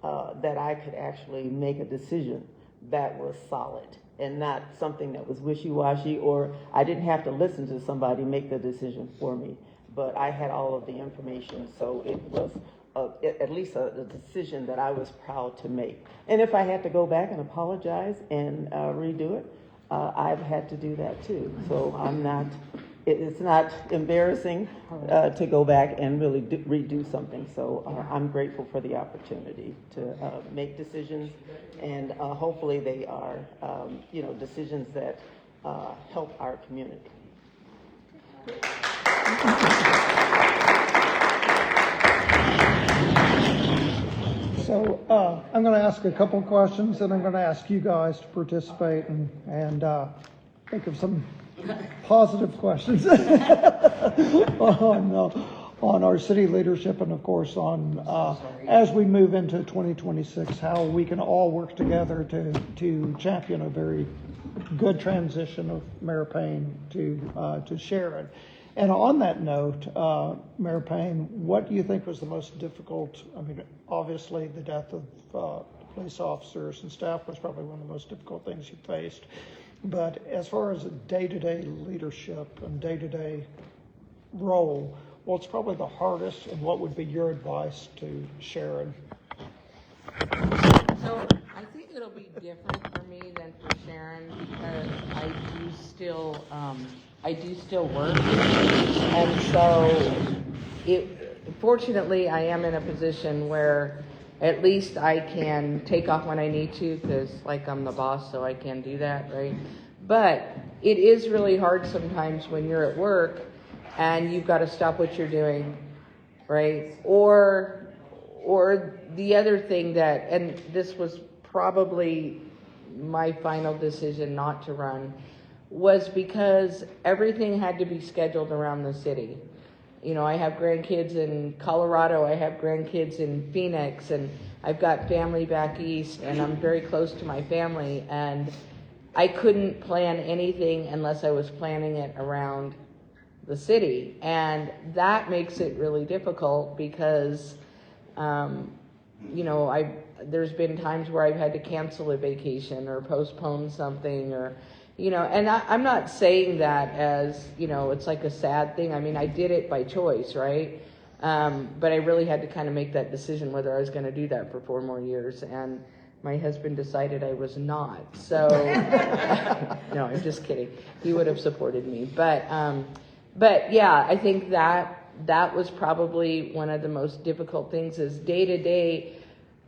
that I could actually make a decision that was solid and not something that was wishy-washy, or I didn't have to listen to somebody make the decision for me, but I had all of the information, so it was at least a decision that I was proud to make. And if I had to go back and apologize and redo it, I've had to do that too. So it's not embarrassing to go back and really redo something. So I'm grateful for the opportunity to make decisions, and hopefully they are, decisions that help our community. So I'm going to ask a couple of questions, and I'm going to ask you guys to participate and think of some positive questions on our city leadership, and of course on as we move into 2026, how we can all work together to champion a very good transition of Mayor Payne to Sharon. And on that note, Mayor Payne, what do you think was the most difficult? I mean, obviously the death of police officers and staff was probably one of the most difficult things you faced. But as far as a day-to-day leadership and day-to-day role, what's probably the hardest, and what would be your advice to Sharon? So I think it'll be different for me than for Sharon because I do still work, and so fortunately I am in a position where at least I can take off when I need to because I'm the boss, so I can do that, right? But it is really hard sometimes when you're at work and you've got to stop what you're doing, right? Or the other thing that, and this was probably my final decision not to run, was because everything had to be scheduled around the city. I have grandkids in Colorado, I have grandkids in Phoenix, and I've got family back east, and I'm very close to my family, and I couldn't plan anything unless I was planning it around the city. And that makes it really difficult because, there's been times where I've had to cancel a vacation or postpone something or, and I'm not saying that as, it's like a sad thing. I mean, I did it by choice, right? But I really had to kind of make that decision whether I was going to do that for 4 more years. And my husband decided I was not. So, no, I'm just kidding. He would have supported me. But yeah, I think that was probably one of the most difficult things is day to day.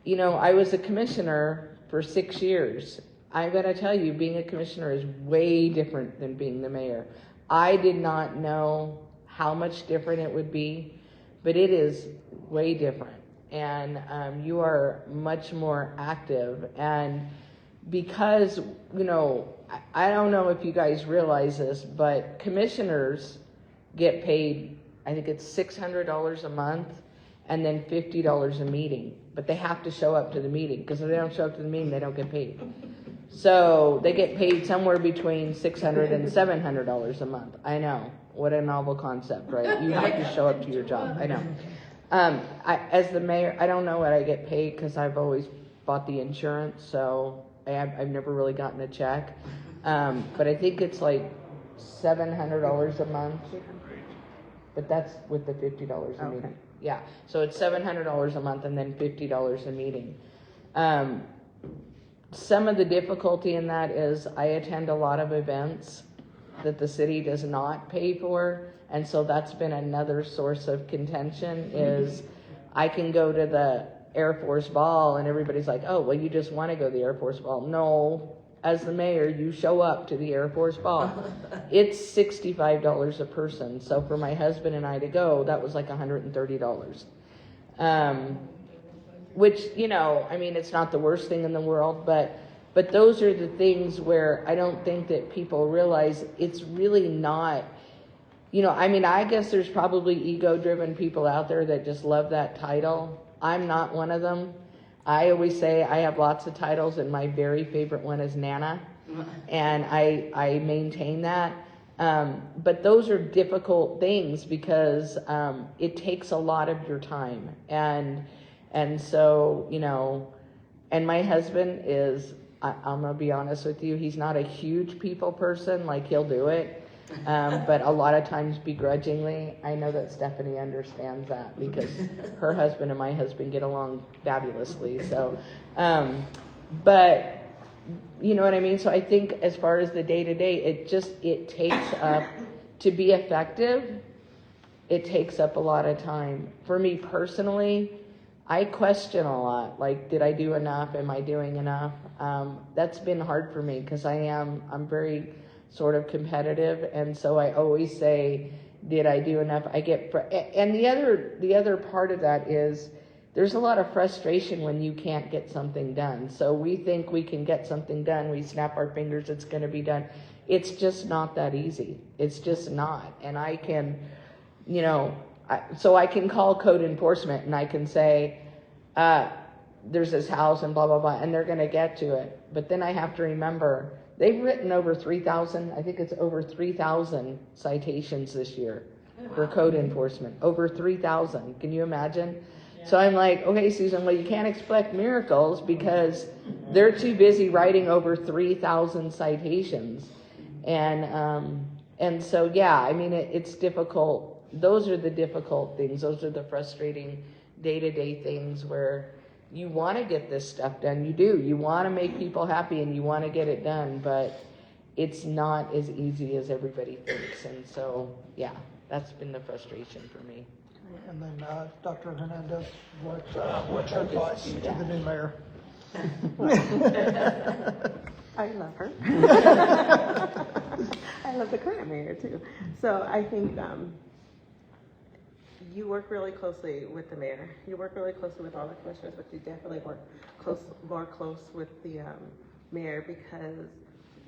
I was a commissioner for 6 years. I'm going to tell you, being a commissioner is way different than being the mayor. I did not know how much different it would be, but it is way different. And you are much more active. And because, I don't know if you guys realize this, but commissioners get paid, I think it's $600 a month. and then $50 a meeting. But they have to show up to the meeting, because if they don't show up to the meeting, they don't get paid. So they get paid somewhere between $600 and $700 a month. I know, what a novel concept, right? You have to show up to your job. I know. As the mayor, I don't know what I get paid because I've always bought the insurance, so I've never really gotten a check. But I think it's like $700 a month. But that's with the $50 a meeting. Yeah, so it's $700 a month and then $50 a meeting. Some of the difficulty in that is I attend a lot of events that the city does not pay for, and so that's been another source of contention. Is I can go to the Air Force Ball and everybody's like, oh, well, you just want to go to the Air Force Ball. No, as the mayor, you show up to the Air Force Ball. It's $65 a person. So for my husband and I to go, that was like $130. Which, you know, I mean, it's not the worst thing in the world, but those are the things where I don't think that people realize it's really not, you know, I mean, I guess there's probably ego-driven people out there that just love that title. I'm not one of them. I always say I have lots of titles, and my very favorite one is Nana, and I maintain that. But those are difficult things because it takes a lot of your time, and so, you know, and my husband is, I'm gonna be honest with you, he's not a huge people person. Like, he'll do it, but a lot of times begrudgingly. I know that Stephanie understands that because her husband and my husband get along fabulously. So, but you know what I mean? So I think as far as the day-to-day, it takes up, to be effective, it takes up a lot of time. For me personally, I question a lot, like, did I do enough? Am I doing enough? That's been hard for me because I'm very sort of competitive, and so I always say, did I do enough? And the other part of that is there's a lot of frustration when you can't get something done. So we think we can get something done, we snap our fingers, it's going to be done. It's just not that easy. It's just not. And I can, you know, so I can call code enforcement and I can say, there's this house and blah, blah, blah, and they're going to get to it. But then I have to remember, they've written over 3,000, I think it's over 3,000 citations this year for code enforcement. Over 3,000. Can you imagine? Yeah. So I'm like, okay, Susan, well, you can't expect miracles because they're too busy writing over 3,000 citations. And so, yeah, I mean, it's difficult. Those are the difficult things. Those are the frustrating day-to-day things where you want to get this stuff done. You do. You want to make people happy and you want to get it done, but it's not as easy as everybody thinks. And so, yeah, that's been the frustration for me. And then Dr. Hernandez, what's your advice to the new mayor? I love her. I love the current mayor too. So I think you work really closely with the mayor. You work really closely with all the commissioners, but you definitely work more close with the mayor, because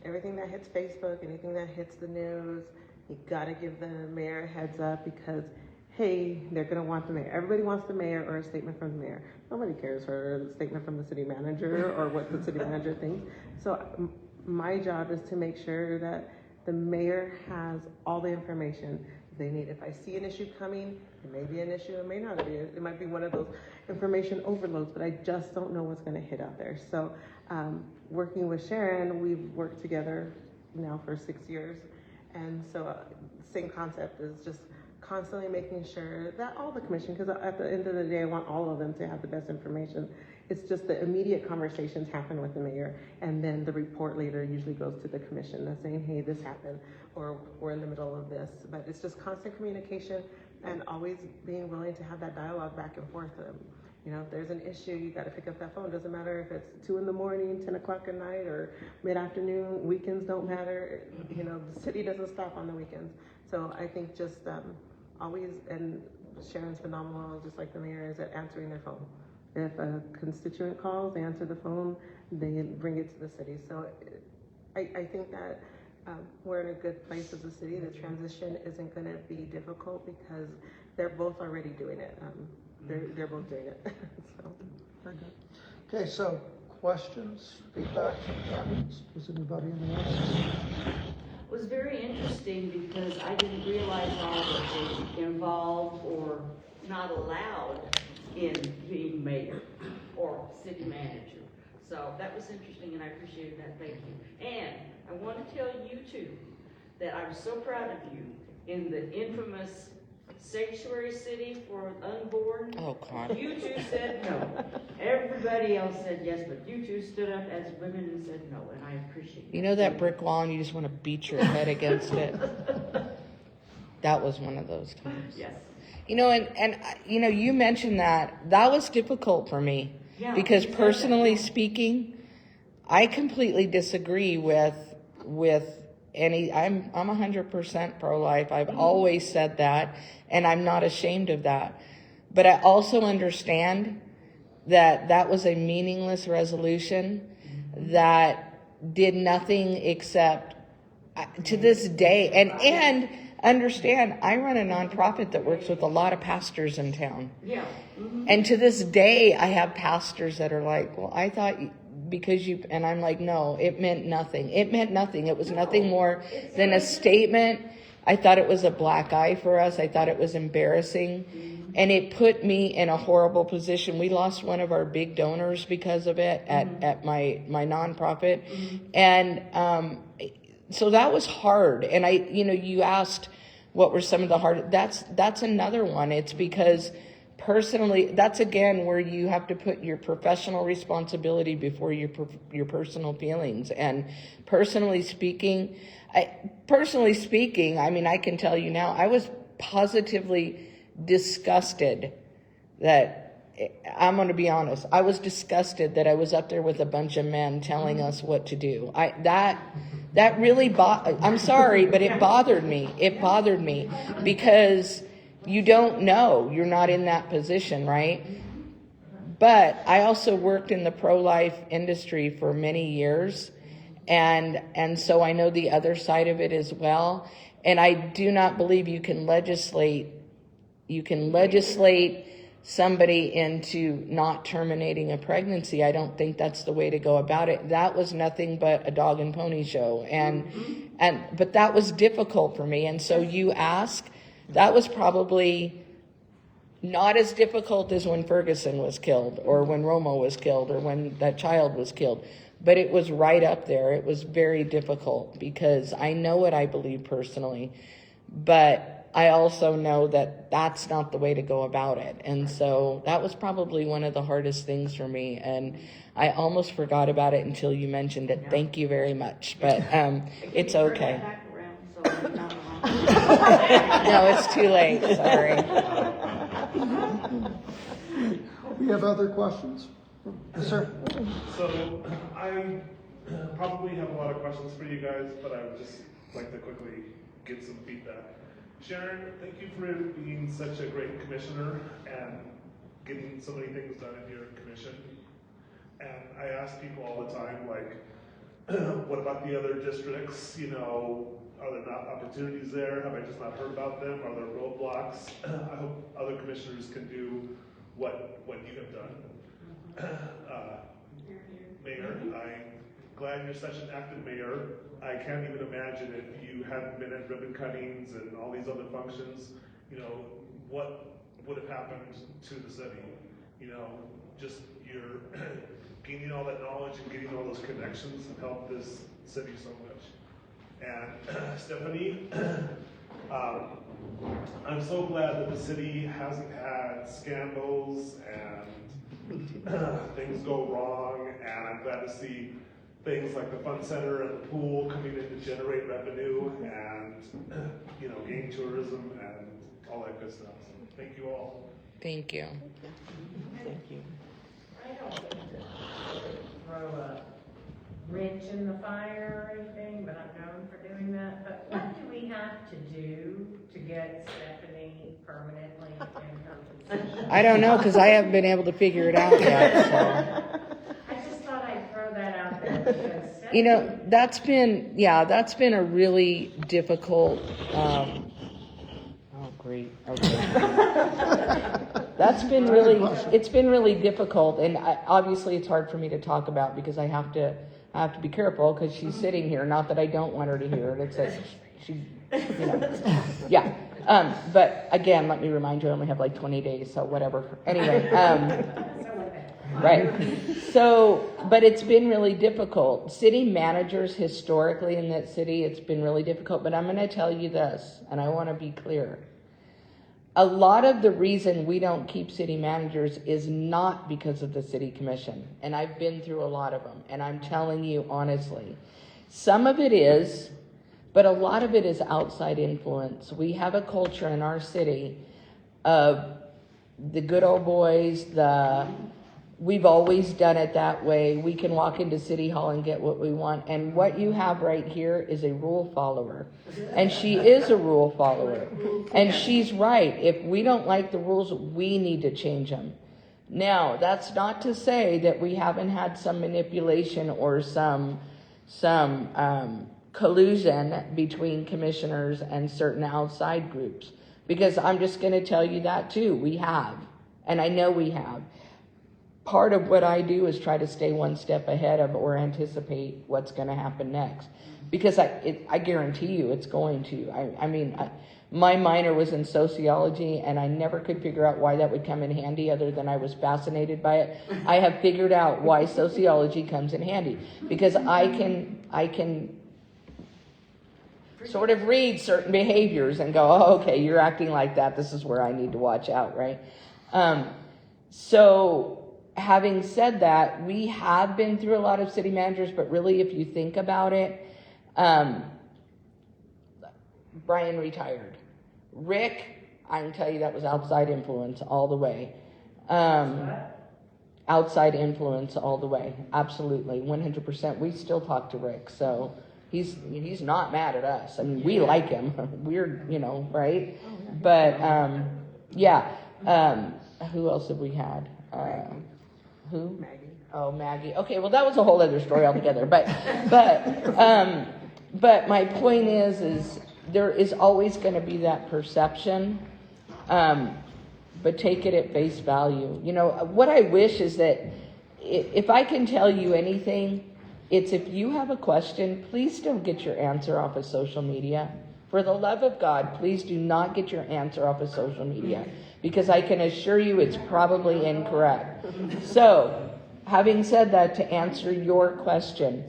everything that hits Facebook, anything that hits the news, you gotta give the mayor a heads up, because hey, they're gonna want the mayor. Everybody wants the mayor or a statement from the mayor. Nobody cares for a statement from the city manager or what the city manager thinks. So my job is to make sure that the mayor has all the information they need. If I see an issue coming, it may be an issue, it may not be. It might be one of those information overloads, but I just don't know what's gonna hit out there. So working with Sharon, we've worked together now for 6 years. And so same concept is just constantly making sure that all the commission, because at the end of the day, I want all of them to have the best information. It's just the immediate conversations happen with the mayor, and then the report later usually goes to the commission that's saying, hey, this happened, or we're in the middle of this. But it's just constant communication and always being willing to have that dialogue back and forth. You know, if there's an issue, you got to pick up that phone. Doesn't matter if it's 2 a.m, 10 o'clock at night, or mid-afternoon. Weekends don't matter. You know, the city doesn't stop on the weekends. So I think just always, and Sharon's phenomenal, just like the mayor is, at answering their phone. If a constituent calls, they answer the phone, they bring it to the city. So I think that we're in a good place as a city. The transition isn't going to be difficult because they're both already doing it. they're both doing it. So. Very good. Okay, so questions, feedback, comments? Does anybody in the audience? It was very interesting because I didn't realize all that was involved or not allowed in being mayor or city manager. So that was interesting and I appreciated that, thank you. And I want to tell you too, that I'm so proud of you in the infamous sanctuary city for unborn. Oh, God. You two said no. Everybody else said yes, but you two stood up as women and said no, and I appreciate it. You know that brick wall and you just want to beat your head against it? That was one of those times. Yes. You know, and you know, you mentioned that was difficult for me. Yeah, because you said personally that. speaking, I completely disagree with any, I'm 100% pro-life. I've always said that, and I'm not ashamed of that. But I also understand that was a meaningless resolution that did nothing except, to this day, and understand, I run a nonprofit that works with a lot of pastors in town. Yeah. Mm-hmm. And to this day, I have pastors that are like, well, I thought because you, and I'm like, no, it meant nothing. It meant nothing. It was nothing more than a statement. I thought it was a black eye for us. I thought it was embarrassing. And it put me in a horrible position. We lost one of our big donors because of it at my nonprofit. And so that was hard. And you asked what were some of the hard, that's another one. It's because personally, that's again where you have to put your professional responsibility before your personal feelings. And personally speaking, I mean, I can tell you now, I was positively disgusted that, I'm going to be honest, I was disgusted that I was up there with a bunch of men telling us what to do. That really, I'm sorry, but it bothered me. It bothered me because you don't know. You're not in that position, right? But I also worked in the pro-life industry for many years, and so I know the other side of it as well. And I do not believe you can legislate somebody into not terminating a pregnancy. I don't think that's the way to go about it. That was nothing but a dog and pony show, but that was difficult for me. And so you ask. That was probably not as difficult as when Ferguson was killed or when Romo was killed or when that child was killed. But it was right up there. It was very difficult because I know what I believe personally. But I also know that that's not the way to go about it. And so that was probably one of the hardest things for me. And I almost forgot about it until you mentioned it. Thank you very much. But it's okay. No, it's too late. Sorry. We have other questions? Yes, sir. So I probably have a lot of questions for you guys, but I would just like to quickly get some feedback. Sharon, thank you for being such a great commissioner and getting so many things done in your commission. And I ask people all the time, like, what about the other districts? Are there not opportunities there? Have I just not heard about them? Are there roadblocks? I hope other commissioners can do what you have done. Mayor, I'm glad you're such an active mayor. I can't even imagine if you hadn't been at ribbon cuttings and all these other functions, what would have happened to the city. Just you're gaining all that knowledge and getting all those connections have helped this city so much. And Stephanie, I'm so glad that the city hasn't had scandals and things go wrong, and I'm glad to see things like the fun center and the pool coming in to generate revenue and gain tourism and all that good stuff. So thank you all. Thank you. Thank you. I don't think to throw a wrench in the fire or anything, but I'm known for doing that. But what do we have to do to get Stephanie permanently in her position? I don't know because I haven't been able to figure it out yet. So. I just thought I'd throw that out there because Stephanie, that's been a really difficult. Oh, great. Okay. That's been really, it's been really difficult, and obviously it's hard for me to talk about because I have to be careful because she's sitting here. Not that I don't want her to hear it. It's that she, yeah. But again, let me remind you, I only have like 20 days, so whatever. Anyway, right. So, but it's been really difficult. City managers historically in that city, it's been really difficult. But I'm going to tell you this, and I want to be clear. A lot of the reason we don't keep city managers is not because of the city commission. And I've been through a lot of them. And I'm telling you honestly, some of it is, but a lot of it is outside influence. We have a culture in our city of the good old boys, we've always done it that way. We can walk into City Hall and get what we want. And what you have right here is a rule follower. And she is a rule follower. And she's right. If we don't like the rules, we need to change them. Now, that's not to say that we haven't had some manipulation or some collusion between commissioners and certain outside groups. Because I'm just going to tell you that too. We have. And I know we have. Part of what I do is try to stay one step ahead of or anticipate what's going to happen next. Because I guarantee you it's going to. I mean, my minor was in sociology, and I never could figure out why that would come in handy other than I was fascinated by it. I have figured out why sociology comes in handy. Because I can sort of read certain behaviors and go, oh, okay, you're acting like that. This is where I need to watch out, right? So having said that, we have been through a lot of city managers, but really if you think about it, Brian retired. Rick, I can tell you that was outside influence all the way. Outside influence all the way. Absolutely, 100%. We still talk to Rick, so he's not mad at us. I mean, we like him. We're, right? But, yeah. Who else have we had? Who? Maggie. Oh, Maggie. Okay, well, that was a whole other story altogether. But my point is there is always going to be that perception, but take it at face value. What I wish is that if I can tell you anything, it's if you have a question, please don't get your answer off of social media. For the love of God, please do not get your answer off of social media, because I can assure you it's probably incorrect. So, having said that, to answer your question,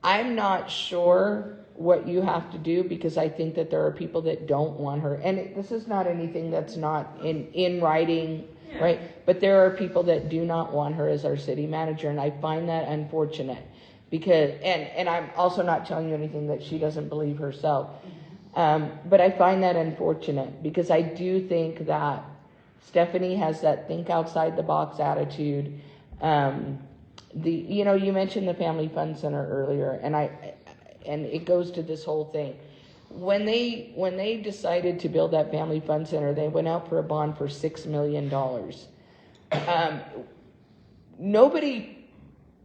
I'm not sure what you have to do, because I think that there are people that don't want her. And this is not anything that's not in writing, right? But there are people that do not want her as our city manager, and I find that unfortunate. Because, and I'm also not telling you anything that she doesn't believe herself. But I find that unfortunate, because I do think that Stephanie has that think outside the box attitude. You mentioned the Family Fun Center earlier, and it goes to this whole thing. When they decided to build that Family Fun Center, they went out for a bond for $6 million. Nobody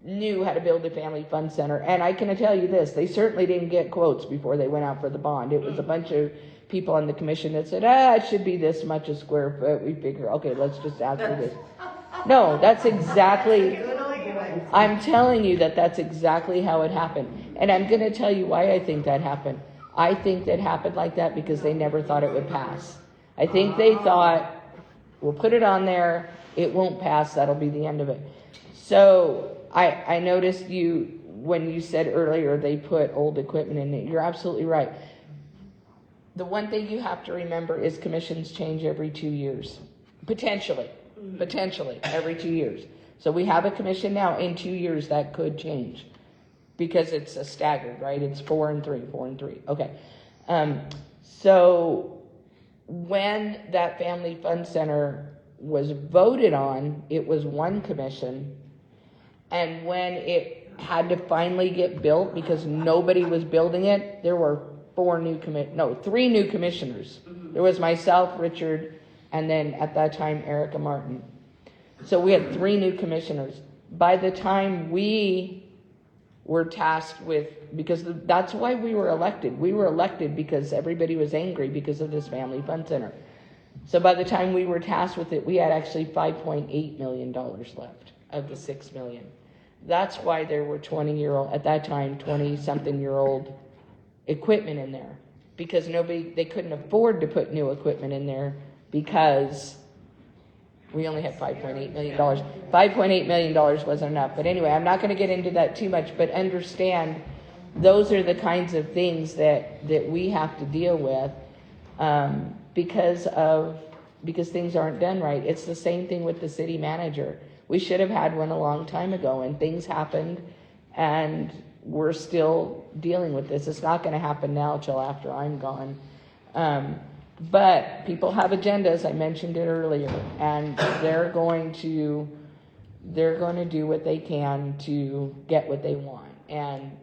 knew how to build a family fun center, and I can tell you this, they certainly didn't get quotes before they went out for the bond. It was a bunch of people on the commission that said, it should be this much a square foot. We figure, okay, let's just ask for this. No, that's exactly, I'm telling you that's exactly how it happened. And I'm going to tell you why I think that happened. I think that happened like that because they never thought it would pass. I think they thought, we'll put it on there, it won't pass, that'll be the end of it. So I noticed when you said earlier they put old equipment in it. You're absolutely right. The one thing you have to remember is commissions change every 2 years. Potentially every 2 years. So we have a commission now. In 2 years that could change, because it's a staggered, right? It's 4 and 3. Okay. So when that Family Fun Center was voted on, it was one commission. And when it had to finally get built, because nobody was building it, there were 3 new commissioners. There was myself, Richard, and then at that time, Erica Martin. So we had 3 new commissioners. By the time we were tasked with, because that's why we were elected. We were elected because everybody was angry because of this Family Fun Center. So by the time we were tasked with it, we had actually $5.8 million left of the $6 million. That's why there were 20-something-year-old equipment in there, because they couldn't afford to put new equipment in there because we only had $5.8 million. $5.8 million wasn't enough. But anyway, I'm not going to get into that too much, but understand those are the kinds of things that we have to deal with because things aren't done right. It's the same thing with the city manager. We should have had one a long time ago, and things happened, and we're still dealing with this. It's not going to happen now till after I'm gone. But people have agendas. I mentioned it earlier, and they're going to do what they can to get what they want. And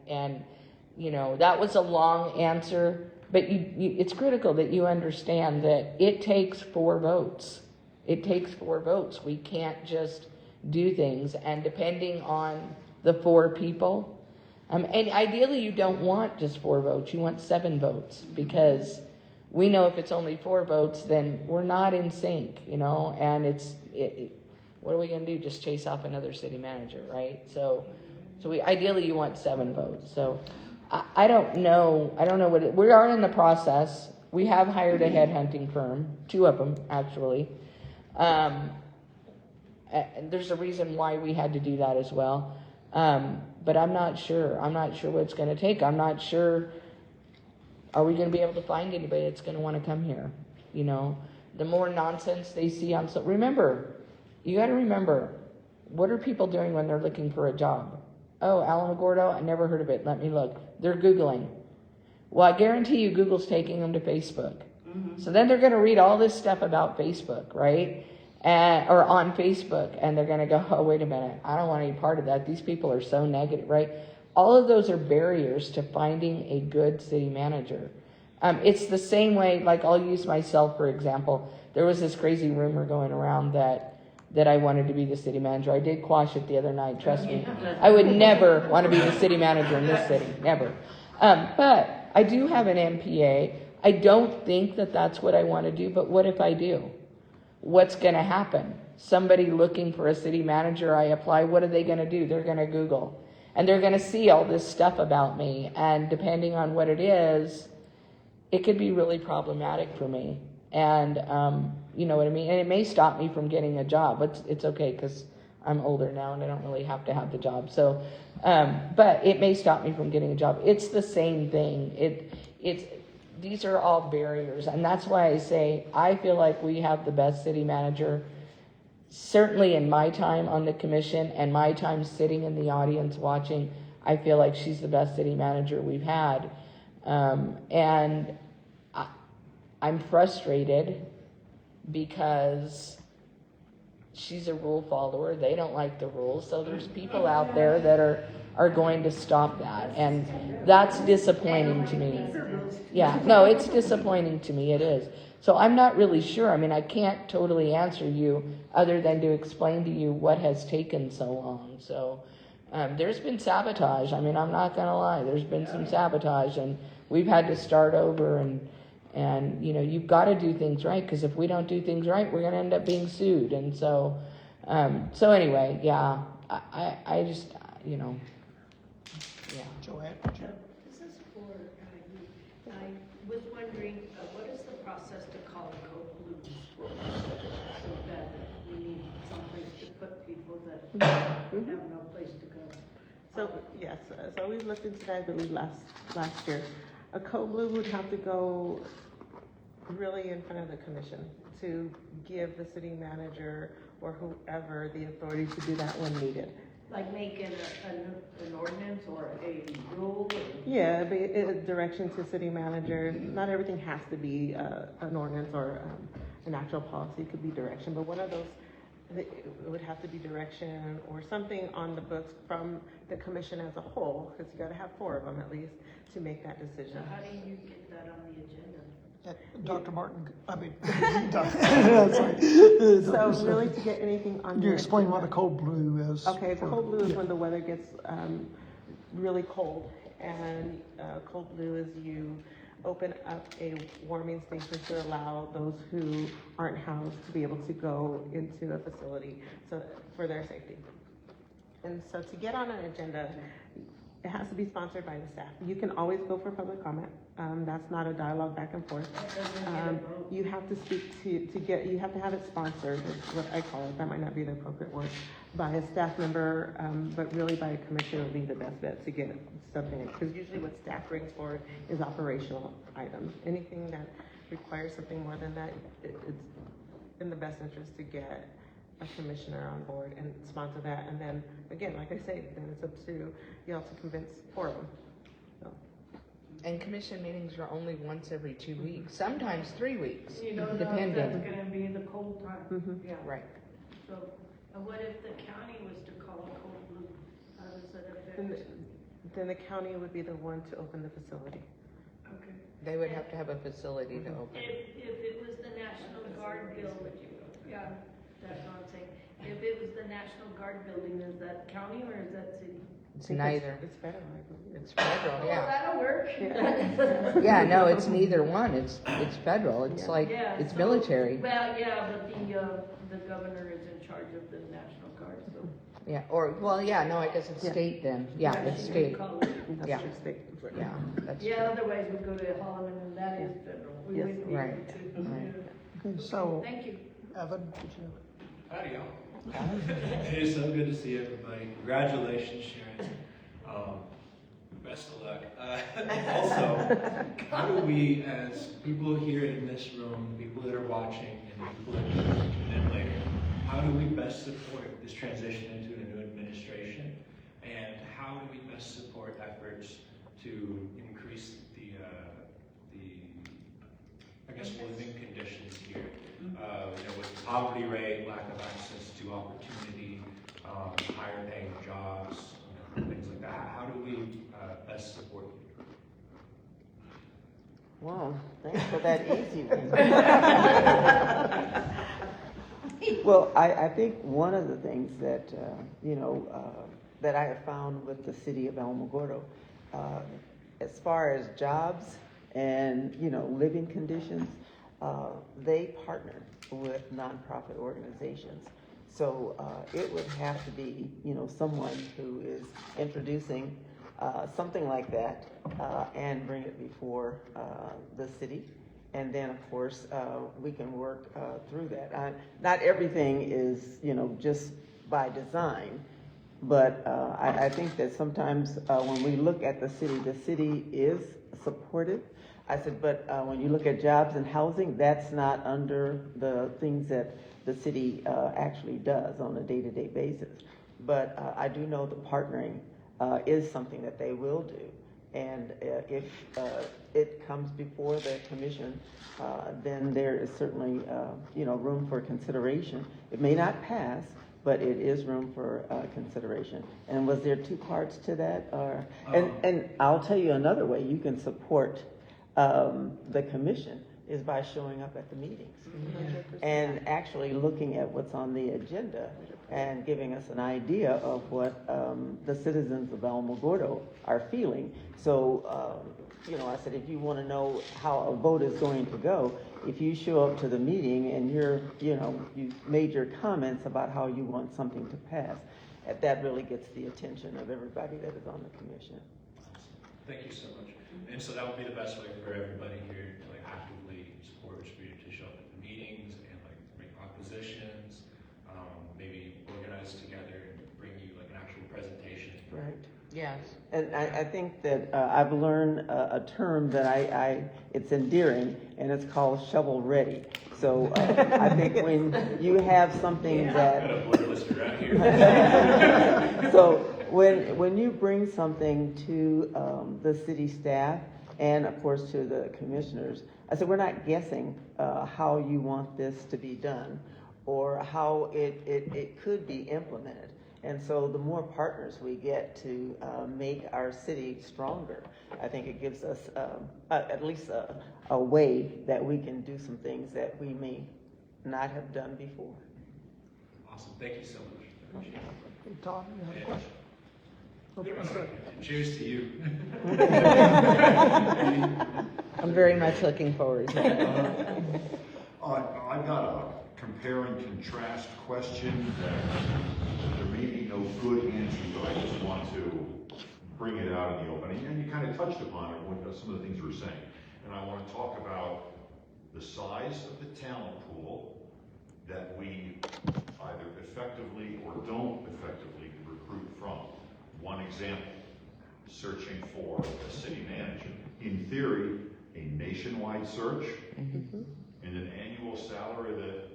that was a long answer, but it's critical that you understand that it takes 4 votes. It takes 4 votes. We can't just do things, and depending on the 4 people, and ideally you don't want just 4 votes, you want 7 votes, because we know if it's only 4 votes, then we're not in sync, and what are we going to do? Just chase off another city manager, right? So ideally you want 7 votes. So I don't know what we are in the process. We have hired a headhunting firm, 2 of them actually. There's a reason why we had to do that as well. But I'm not sure. I'm not sure what it's going to take. I'm not sure. Are we going to be able to find anybody that's going to want to come here? The more nonsense they see on. So you got to remember, what are people doing when they're looking for a job? Oh, Alamogordo, I never heard of it. Let me look. They're Googling. Well, I guarantee you Google's taking them to Facebook. Mm-hmm. So then they're going to read all this stuff about Facebook, right? Or on Facebook, and they're going to go, oh, wait a minute, I don't want any part of that. These people are so negative, right? All of those are barriers to finding a good city manager. It's the same way, like I'll use myself, for example. There was this crazy rumor going around that I wanted to be the city manager. I did quash it the other night, trust me. I would never want to be the city manager in this city, never. But I do have an MPA. I don't think that that's what I want to do, but what if I do? What's going to happen? Somebody looking for a city manager, I apply, what are they going to do? They're going to Google. And they're going to see all this stuff about me. And depending on what it is, it could be really problematic for me. And you know what I mean? And it may stop me from getting a job. It's okay because I'm older now and I don't really have to have the job. So, but it may stop me from getting a job. It's the same thing. These are all barriers, and that's why I say I feel like we have the best city manager, certainly in my time on the commission and my time sitting in the audience watching. I feel like she's the best city manager we've had, and I'm frustrated because she's a rule follower. They don't like the rules, so there's people out there that are going to stop that, and that's disappointing to me. Yeah, no, it's disappointing to me, it is. So I'm not really sure. I mean, I can't totally answer you other than to explain to you what has taken so long. So there's been sabotage. I mean, I'm not going to lie. There's been some sabotage, and we've had to start over, and you've got to do things right, because if we don't do things right, we're going to end up being sued. And so anyway, yeah, I just, yeah. Joanne? This is for you. I was wondering, what is the process to call a code blue? So that we need someplace to put people that have no place to go. So, yes, so we looked into that, I believe, last year. A code blue would have to go really in front of the commission to give the city manager or whoever the authority to do that when needed. Like making an ordinance or a rule? Yeah, it'd be a direction to city manager. Not everything has to be an ordinance or an actual policy. It could be direction, but one of those, it would have to be direction or something on the books from the commission as a whole, because you got to have 4 of them at least to make that decision. So how do you get that on the agenda? Dr. Martin, I mean, so really to get anything on you explain what a cold blue is? Okay, cold blue is when the weather gets really cold, and cold blue is you open up a warming station to allow those who aren't housed to be able to go into a facility for their safety. And so to get on an agenda, it has to be sponsored by the staff. You can always go for public comment. That's not a dialogue back and forth. You have to speak you have to have it sponsored, is what I call it. That might not be the appropriate word, by a staff member, but really by a commissioner would be the best bet to get something. Because usually what staff brings forward is operational items. Anything that requires something more than that, it's in the best interest to get a commissioner on board and sponsor that. And then, again, like I say, then it's up to y'all to convince 4 of them. So. And commission meetings are only once every 2 weeks, sometimes 3 weeks, You don't know if depending. that's gonna be the cold time. Mm-hmm. Yeah. Right. So, what if the county was to call a cold blue? How does that affect? Then the county would be the one to open the facility. Okay. They would have to have a facility to open. If it was the National Guard building, yeah, that's what I'm saying. If it was the National Guard building, is that county or is that city? It's neither. It's federal, I believe. It's federal, Oh, yeah. that'll work. Yeah, no, it's neither one. It's federal. It's Yeah. like, Yeah, it's so- military. Well, yeah, but the governor is in charge of the National Guard, so. Yeah, no, I guess it's Yeah. state then. Yeah, it's she state. would call it. That's Yeah. your state. Yeah, that's Yeah, otherwise we go to Holloman and that is federal. We Yes. wouldn't be Right. able to. Right. Okay, so, Thank you. Evan, did you? Howdy, y'all. It's so good to see everybody. Congratulations, Sharon. Best of luck. Also, how do we, as people here in this room, people that are watching, and the people that are tune in later, how do we best support this transition into a new administration? And how do we best support efforts to increase the I guess, living conditions here? With the poverty rate, lack of access to opportunity, higher paying jobs, things like that. How do we best support you? Wow, thanks for that easy one. Well, I think one of the things that, that I have found with the city of Alamogordo, as far as jobs and, living conditions, they partner with nonprofit organizations. So it would have to be, someone who is introducing something like that and bring it before the city. And then, of course, we can work through that. Not everything is, just by design, but I think that sometimes when we look at the city is supportive. I said, but when you look at jobs and housing, that's not under the things that the city actually does on a day-to-day basis. But I do know the partnering is something that they will do. And if it comes before the commission, then there is certainly, room for consideration. It may not pass, but it is room for consideration. And was there 2 parts to that? And I'll tell you another way you can support the commission is by showing up at the meetings and actually looking at what's on the agenda and giving us an idea of what the citizens of Alamogordo are feeling. So, I said, if you want to know how a vote is going to go, if you show up to the meeting and you've made your comments about how you want something to pass, that really gets the attention of everybody that is on the commission. Thank you so much. And so that would be the best way for everybody here to actively support Spirit, to show up at the meetings and make propositions, maybe organize together and bring you an actual presentation. Right. Yes. And I think that I've learned a term that it's endearing, and it's called shovel ready. So I think when you have something that... I've got a border list around here. So when you bring something to the city staff and, of course, to the commissioners, I said, we're not guessing how you want this to be done or how it could be implemented. And so the more partners we get to make our city stronger, I think it gives us at least a way that we can do some things that we may not have done before. Awesome. Thank you so much. I appreciate it. Tom, you have a question? Cheers to you. I'm very much looking forward to it. I've got a compare and contrast question that there may be no good answer, but I just want to bring it out in the open. And you kind of touched upon it with some of the things you were saying. And I want to talk about the size of the talent pool that we either effectively or don't effectively recruit from. One example, searching for a city manager. In theory, a nationwide search and an annual salary that,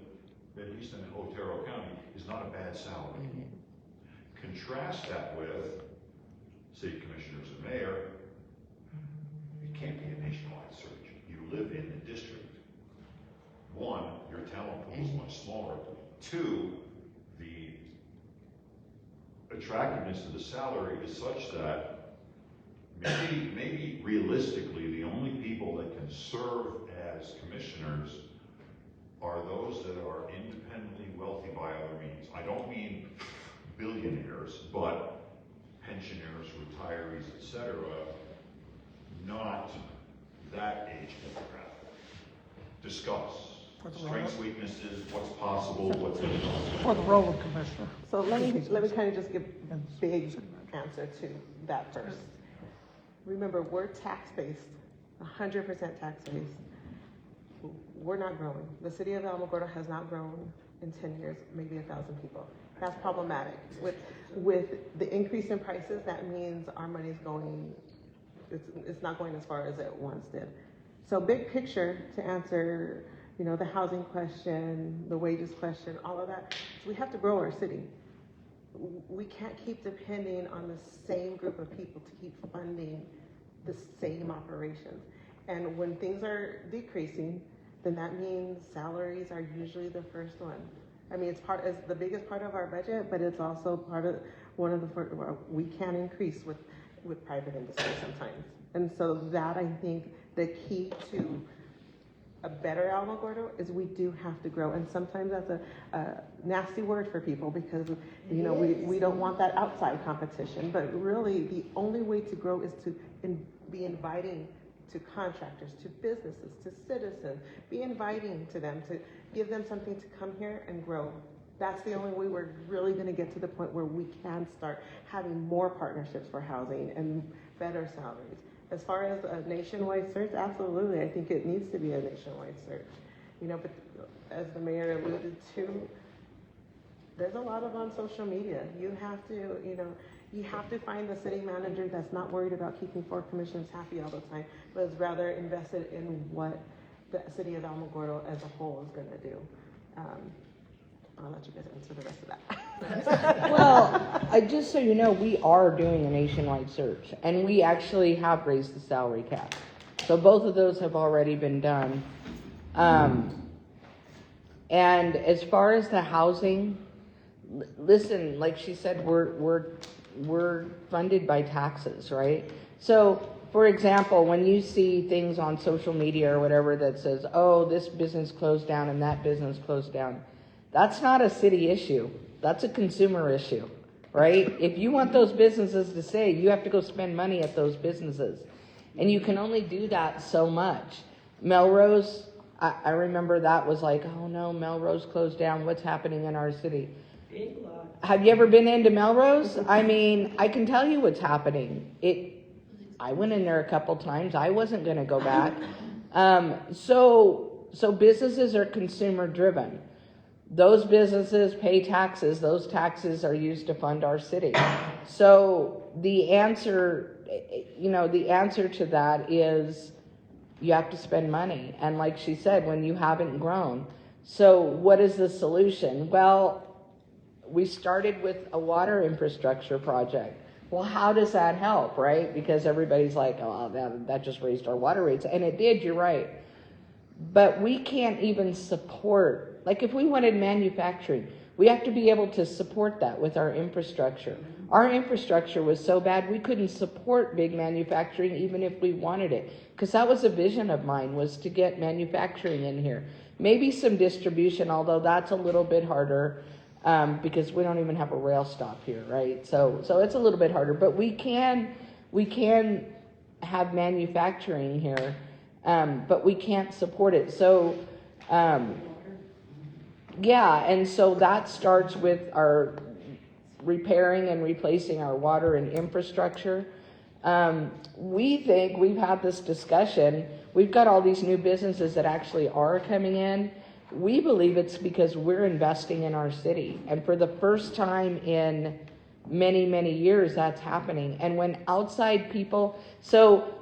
at least in Otero County, is not a bad salary. Contrast that with city commissioners and mayor. It can't be a nationwide search. You live in the district. One, your talent pool is much smaller. Two, the attractiveness of the salary is such that maybe realistically the only people that can serve as commissioners are those that are independently wealthy by other means. I don't mean billionaires, but pensioners, retirees, etc., not that age demographic. Discuss strengths, weaknesses, what's possible, what's impossible. For the role of commissioner. So let me kind of just give a big answer to that first. Remember, we're tax-based, 100% tax-based. We're not growing. The city of Alamogordo has not grown in 10 years, maybe 1,000 people. That's problematic. With the increase in prices, that means our money's going, it's not going as far as it once did. So big picture, to answer, the housing question, the wages question, all of that, we have to grow our city. We can't keep depending on the same group of people to keep funding the same operations. And when things are decreasing, then that means salaries are usually the first one. I mean, it's the biggest part of our budget, but it's also part of one of the first, we can increase with private industry sometimes. And so that, I think, the key to a better Alamogordo is we do have to grow. And sometimes that's a nasty word for people because, we don't want that outside competition. But really, the only way to grow is to be inviting to contractors, to businesses, to citizens, be inviting to them, to give them something to come here and grow. That's the only way we're really going to get to the point where we can start having more partnerships for housing and better salaries. As far as a nationwide search, absolutely, I think it needs to be a nationwide search. But as the mayor alluded to, there's a lot of on social media. You have to find the city manager that's not worried about keeping 4 commissioners happy all the time, but is rather invested in what the city of Alamogordo as a whole is going to do. I'll let you guys answer the rest of that. Well, just so you know, we are doing a nationwide search, and we actually have raised the salary cap. So both of those have already been done. And as far as the housing, listen, like she said, we're funded by taxes, right? So, for example, when you see things on social media or whatever that says, oh, this business closed down and that business closed down, that's not a city issue. That's a consumer issue, right? If you want those businesses to stay, you have to go spend money at those businesses. And you can only do that so much. Melrose, I remember that was like, oh no, Melrose closed down. What's happening in our city? Have you ever been into Melrose? I mean, I can tell you what's happening. I went in there a couple times. I wasn't going to go back. So businesses are consumer driven. Those businesses pay taxes. Those taxes are used to fund our city. So the answer to that is you have to spend money. And like she said, when you haven't grown. So what is the solution? Well, we started with a water infrastructure project. Well, how does that help, right? Because everybody's like, oh, that just raised our water rates. And it did, you're right. But we can't even support, like if we wanted manufacturing, we have to be able to support that with our infrastructure. Our infrastructure was so bad we couldn't support big manufacturing even if we wanted it. Because that was a vision of mine, was to get manufacturing in here. Maybe some distribution, although that's a little bit harder. because we don't even have a rail stop here, right? So it's a little bit harder, but we can have manufacturing here, but we can't support it. So, yeah, and so that starts with our repairing and replacing our water and infrastructure. We think, we've had this discussion, we've got all these new businesses that actually are coming in. We believe it's because we're investing in our city. And for the first time in many, many years, that's happening. And when outside people, so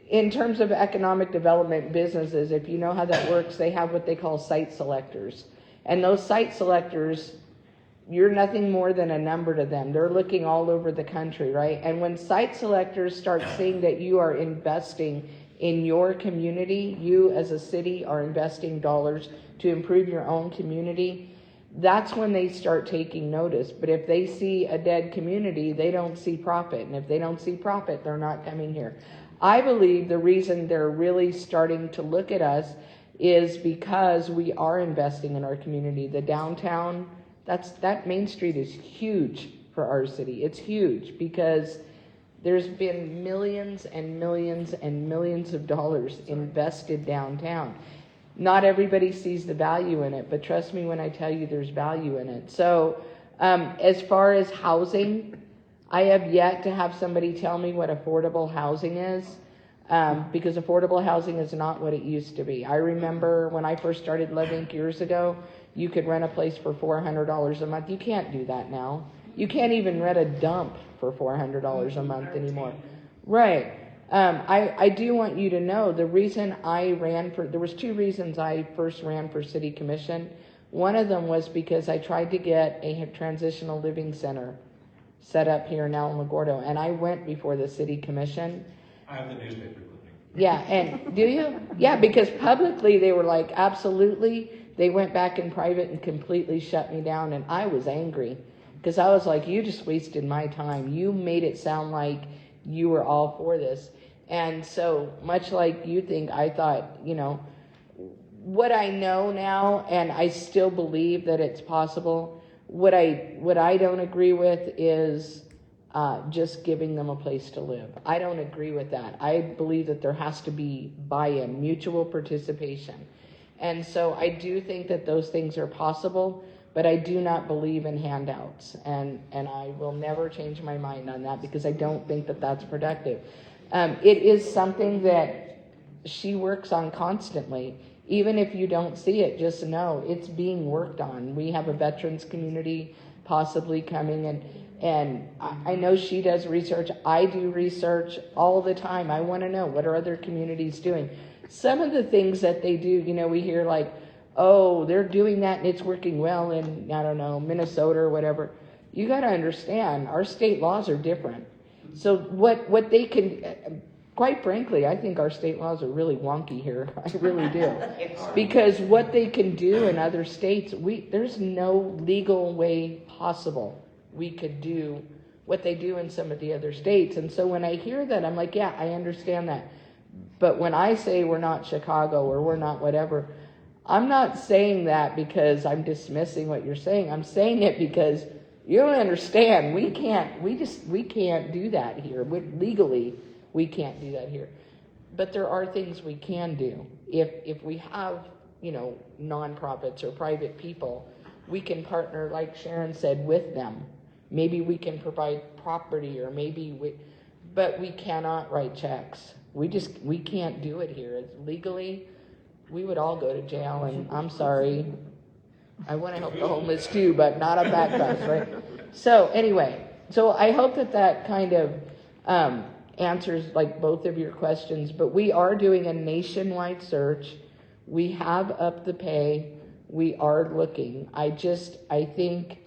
in terms of economic development businesses, if you know how that works, they have what they call site selectors. And those site selectors, you're nothing more than a number to them. They're looking all over the country, right? And when site selectors start seeing that you are investing in your community, you as a city are investing dollars to improve your own community, that's when they start taking notice. But if they see a dead community, they don't see profit. And if they don't see profit, they're not coming here. I believe the reason they're really starting to look at us is because we are investing in our community. The downtown, that Main Street is huge for our city. It's huge because there's been millions and millions and millions of dollars invested downtown. Not everybody sees the value in it, but trust me when I tell you there's value in it. So as far as housing, I have yet to have somebody tell me what affordable housing is, because affordable housing is not what it used to be. I remember when I first started living years ago, you could rent a place for $400 a month. You can't do that now. You can't even rent a dump for $400 a month anymore. Right. I do want you to know the reason there was two reasons I first ran for city commission. One of them was because I tried to get a transitional living center set up here in Alamogordo, and I went before the city commission. I have the newspaper clipping. Yeah, and do you? Yeah, because publicly they were like, absolutely. They went back in private and completely shut me down, and I was angry because I was like, you just wasted my time. You made it sound like you were all for this. And so much like you think, I thought, what I know now, and I still believe that it's possible. What I don't agree with is just giving them a place to live. I don't agree with that. I believe that there has to be buy-in, mutual participation. And so I do think that those things are possible, but I do not believe in handouts. And I will never change my mind on that because I don't think that that's productive. It is something that she works on constantly. Even if you don't see it, just know it's being worked on. We have a veterans community possibly coming, and I know she does research. I do research all the time. I want to know, what are other communities doing? Some of the things that they do, we hear like, oh, they're doing that and it's working well in, I don't know, Minnesota or whatever. You got to understand, our state laws are different. So what they can, quite frankly, I think our state laws are really wonky here. I really do. Because what they can do in other states, there's no legal way possible we could do what they do in some of the other states. And so when I hear that, I'm like, yeah, I understand that. But when I say we're not Chicago or we're not whatever, I'm not saying that because I'm dismissing what you're saying. I'm saying it because you don't understand. We can't do that here. Legally, we can't do that here. But there are things we can do. If we have, nonprofits or private people, we can partner, like Sharon said, with them. Maybe we can provide property, or but we cannot write checks. We can't do it here. Legally, we would all go to jail, and I'm sorry. I want to help the homeless too, but not a backlash, right? So anyway, I hope that kind of answers like both of your questions, but we are doing a nationwide search. We have upped the pay. We are looking. I think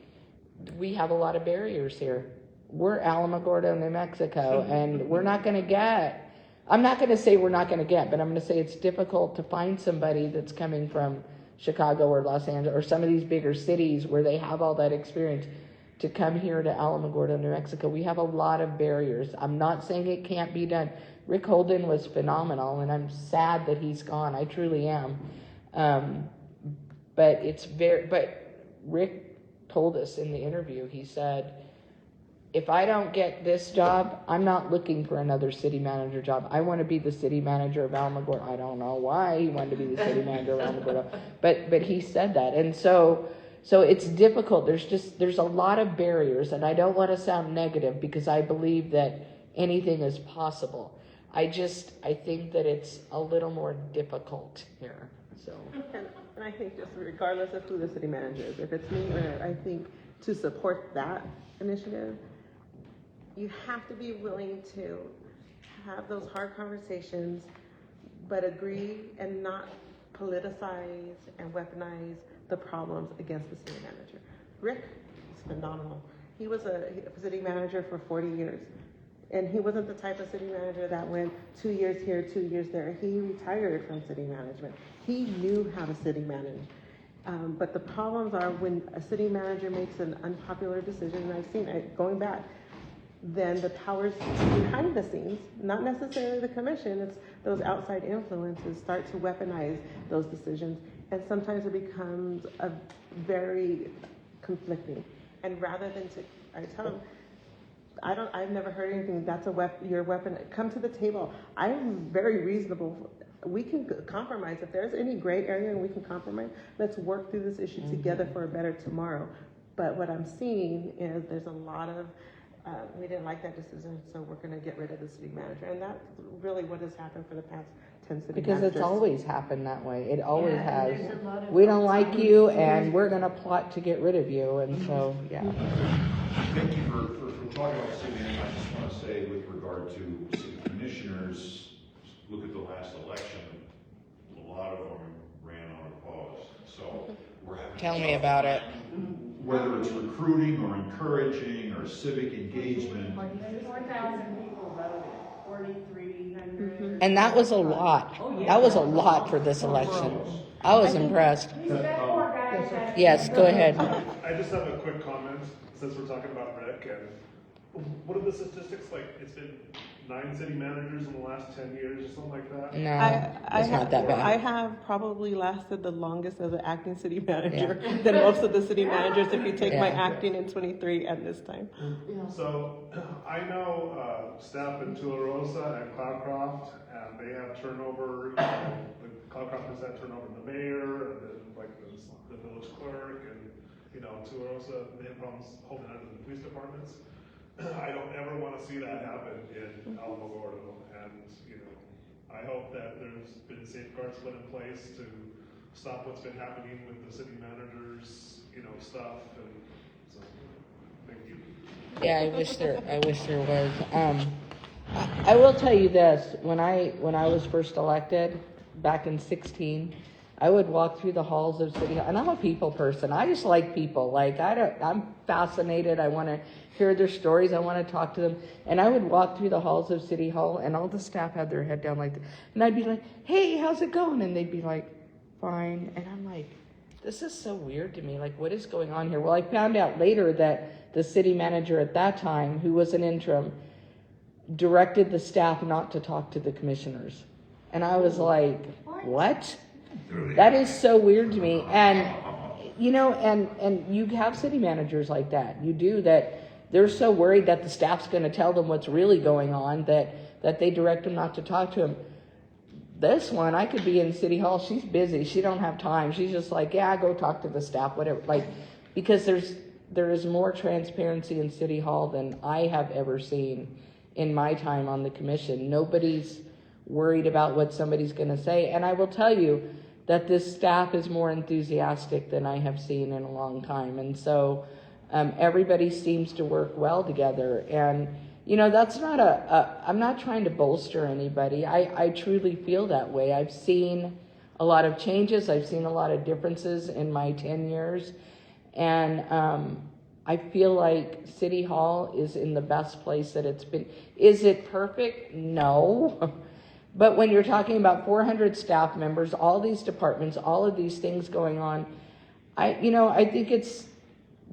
we have a lot of barriers here. We're Alamogordo, New Mexico, and we're not going to get, I'm not going to say we're not going to get, but I'm going to say it's difficult to find somebody that's coming from Chicago or Los Angeles or some of these bigger cities where they have all that experience to come here to Alamogordo, New Mexico. We have a lot of barriers. I'm not saying it can't be done. Rick Holden was phenomenal, and I'm sad that he's gone. I truly am. But Rick told us in the interview. He said, if I don't get this job, I'm not looking for another city manager job. I want to be the city manager of Alamogordo. I don't know why he wanted to be the city manager of Alamogordo, but he said that. And so it's difficult. There's a lot of barriers, and I don't want to sound negative because I believe that anything is possible. I think that it's a little more difficult here. So. And I think just regardless of who the city manager is, if it's me or I think to support that initiative, you have to be willing to have those hard conversations, but agree and not politicize and weaponize the problems against the city manager. Rick is phenomenal. He was a city manager for 40 years. And he wasn't the type of city manager that went 2 years here, 2 years there. He retired from city management. He knew how to city manage. But the problems are when a city manager makes an unpopular decision, and I've seen it going back, then the powers behind the scenes, not necessarily the commission, it's those outside influences start to weaponize those decisions. And sometimes it becomes a very conflicting. And rather than I tell them, I've never heard anything, that's your weapon. Come to the table. I'm very reasonable. We can compromise. If there's any gray area and we can compromise, let's work through this issue together for a better tomorrow. But what I'm seeing is there's a lot of, we didn't like that decision, so we're going to get rid of the city manager. And that's really what has happened for the past 10 city managers. Because it's always happened that way. It always has. We don't like you, and we're going to plot to get rid of you. And so, yeah. Thank you for talking about city manager. I just want to say with regard to city commissioners, look at the last election, a lot of them ran unopposed. So we're having Tell me about it. Whether it's recruiting or encouraging or civic engagement. 4,000 people voted, 4,300. And that was a lot. That was a lot for this election. I was impressed. Yes, go ahead. I just have a quick comment since we're talking about Rick. And what are the statistics like? It's been 9 city managers in the last 10 years or something like that? No, it's not that bad. I have probably lasted the longest as an acting city manager than most of the city managers if you take my acting in 23 at this time. So I know staff in Tularosa and Cloudcroft, and they have turnover. The Cloudcroft has had turnover in the mayor, and then like the village clerk, and Tularosa, they have problems holding on to the police departments. I don't ever want to see that happen in Alamogordo, and I hope that there's been safeguards put in place to stop what's been happening with the city managers, stuff, and so thank you. Yeah, I wish there was. I will tell you this: when I was first elected back in 2016, I would walk through the halls of City Hall, and I'm a people person. I just like people. Like I'm fascinated. I want to hear their stories. I want to talk to them. And I would walk through the halls of City Hall, and all the staff had their head down like this. And I'd be like, "Hey, how's it going?" And they'd be like, "Fine." And I'm like, "This is so weird to me. Like, what is going on here?" Well, I found out later that the city manager at that time, who was an interim, directed the staff not to talk to the commissioners. And I was like, "What?" That is so weird to me. And, and you have city managers like that. You do that. They're so worried that the staff's going to tell them what's really going on that they direct them not to talk to him. This one, I could be in City Hall. She's busy. She don't have time. She's just like, yeah, go talk to the staff, whatever. Like, because there is more transparency in City Hall than I have ever seen in my time on the commission. Nobody's worried about what somebody's going to say. And I will tell you that this staff is more enthusiastic than I have seen in a long time. And so everybody seems to work well together. And, that's not I'm not trying to bolster anybody. I truly feel that way. I've seen a lot of changes. I've seen a lot of differences in my 10 years. And I feel like City Hall is in the best place that it's been. Is it perfect? No. But when you're talking about 400 staff members, all these departments, all of these things going on, I think it's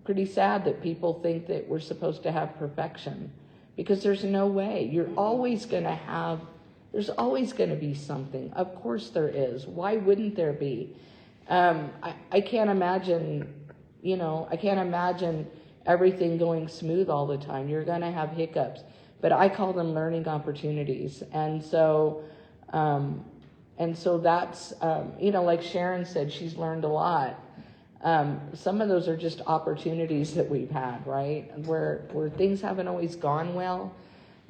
pretty sad that people think that we're supposed to have perfection, because there's no way. There's always going to be something. Of course there is. Why wouldn't there be? I can't imagine You know, I can't imagine everything going smooth all the time. You're going to have hiccups, but I call them learning opportunities. And so that's, you know, like Sharon said, she's learned a lot. Some of those are just opportunities that we've had, right? Where things haven't always gone well.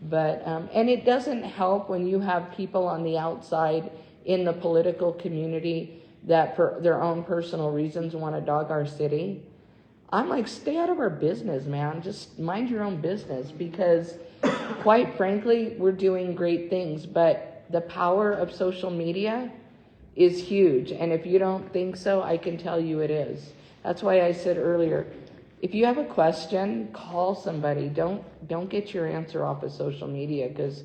But, and it doesn't help when you have people on the outside in the political community that for their own personal reasons want to dog our city. I'm like, stay out of our business, man. Just mind your own business, because quite frankly, we're doing great things, but the power of social media is huge. And if you don't think so, I can tell you it is. That's why I said earlier, if you have a question, call somebody. Don't get your answer off of social media, because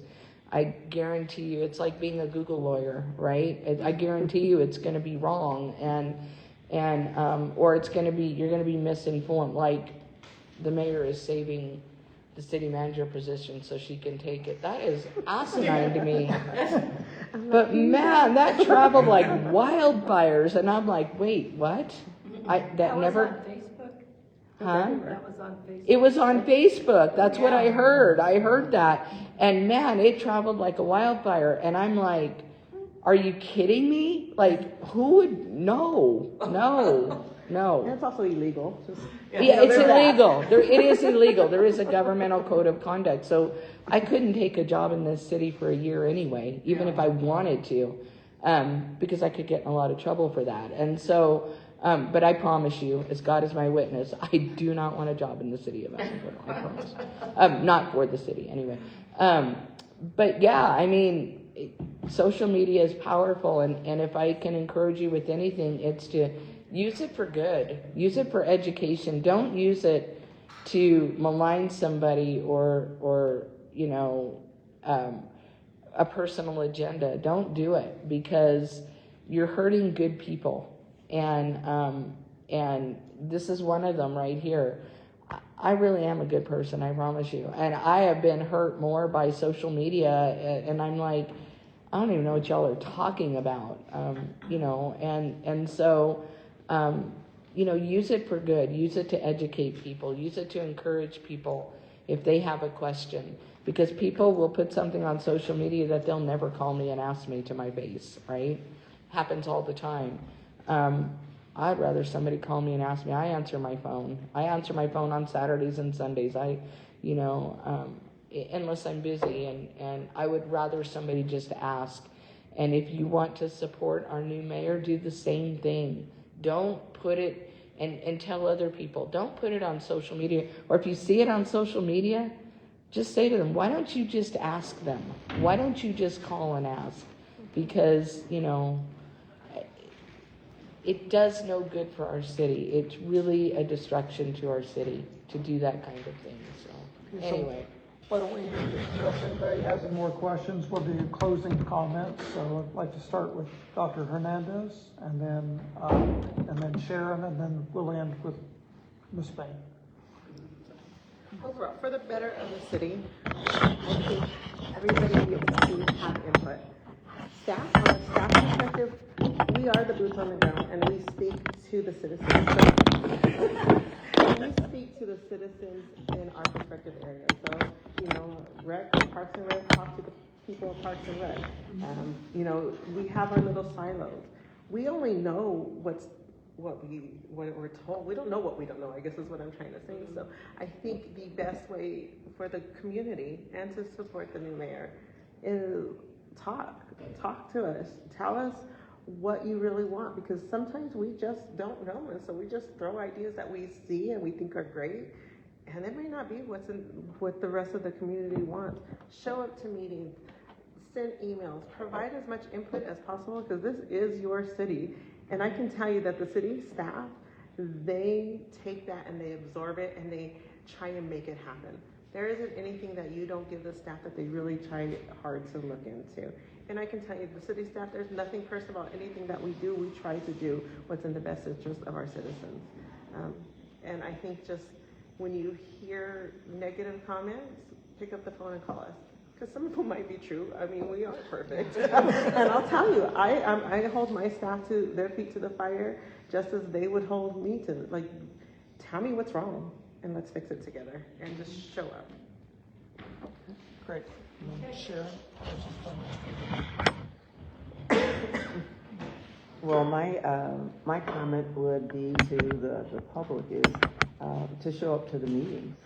I guarantee you it's like being a Google lawyer, right? I guarantee you it's going to be wrong, or it's going to be, you're going to be misinformed. Like the mayor is saving the city manager position so she can take it. That is asinine to me. But man, that traveled like wildfires, and I'm like, wait, what? That never. Was on Facebook? Huh? That was on Facebook. It was on Facebook. That's what I heard. I heard that. And man, it traveled like a wildfire. And I'm like, are you kidding me? Like, who would? No. And it's also illegal. Yeah, it's illegal. It is illegal. There is a governmental code of conduct. So I couldn't take a job in this city for a year anyway, even if I wanted to, because I could get in a lot of trouble for that. And so, but I promise you, as God is my witness, I do not want a job in the city of Alamogordo. I promise. Not for the city anyway. But yeah, I mean, social media is powerful, and if I can encourage you with anything, it's to use it for good. Use it for education. Don't use it to malign somebody or you know, a personal agenda. Don't do it, because you're hurting good people. And this is one of them right here. I really am a good person, I promise you. And I have been hurt more by social media, and I'm like, I don't even know what y'all are talking about, you know, and so, you know, use it for good. Use it to educate people. Use it to encourage people if they have a question, because people will put something on social media that they'll never call me and ask me to my face, right? Happens all the time. I'd rather somebody call me and ask me. I answer my phone. I answer my phone on Saturdays and Sundays. You know, unless I'm busy, and I would rather somebody just ask. And if you want to support our new mayor, do the same thing. Don't put it, and tell other people, don't put it on social media. Or if you see it on social media, just say to them, why don't you just ask them? Why don't you just call and ask? Because, you know, it does no good for our city. It's really a destruction to our city to do that kind of thing. So, anyway. Why don't we, if anybody has any more questions, we'll do closing comments. So I'd like to start with Dr. Hernandez, and then Sharon, and then we'll end with Ms. Bain. Overall, for the better of the city, I think everybody needs to have input. Staff, on a staff perspective, we are the boots on the ground, and we speak to the citizens. So we speak to the citizens in our respective areas. So, you know, Parks and Rec, talk to the people of Parks and Rec. You know, we have our little silos. We only know what we're told. We don't know what we don't know, I guess is what I'm trying to say. So I think the best way for the community and to support the new mayor is talk to us. Tell us what you really want, because sometimes we just don't know, and so we just throw ideas that we see and we think are great, and it may not be what the rest of the community wants. Show up to meetings, send emails, provide as much input as possible, because this is your city. And I can tell you that the city staff, they take that and they absorb it and they try and make it happen. There isn't anything that you don't give the staff that they really try hard to look into. And I can tell you, the city staff, there's nothing personal about anything that we do. We try to do what's in the best interest of our citizens. And I think just when you hear negative comments, pick up the phone and call us. Because some of them might be true. I mean, we aren't perfect. And I'll tell you, I hold my staff to their feet to the fire just as they would hold me to. Like, tell me what's wrong and let's fix it together and just show up. Great. Sharon? Well, my comment would be to the public is to show up to the meetings.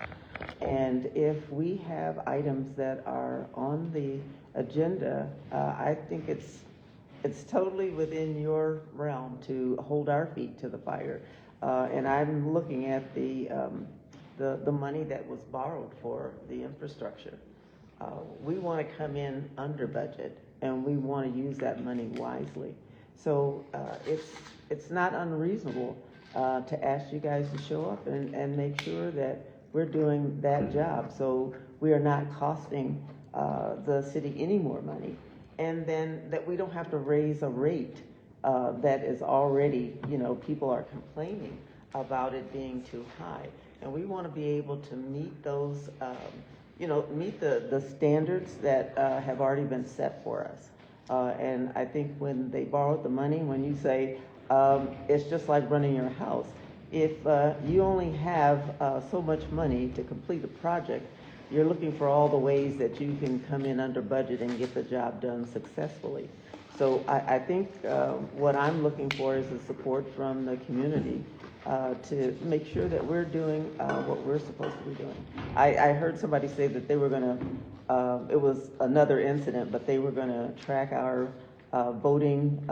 And if we have items that are on the agenda, I think it's totally within your realm to hold our feet to the fire. And I'm looking at the money that was borrowed for the infrastructure. We want to come in under budget, and we want to use that money wisely. So it's not unreasonable to ask you guys to show up and make sure that we're doing that job. So we are not costing the city any more money, and then that we don't have to raise a rate that is already, people are complaining about it being too high. And we want to be able to meet those, meet the standards that have already been set for us. And I think when they borrowed the money, when you say it's just like running your house, if you only have so much money to complete a project, you're looking for all the ways that you can come in under budget and get the job done successfully. So I think what I'm looking for is the support from the community to make sure that we're doing what we're supposed to be doing. I heard somebody say that they were going to, it was another incident, but they were going to track our voting,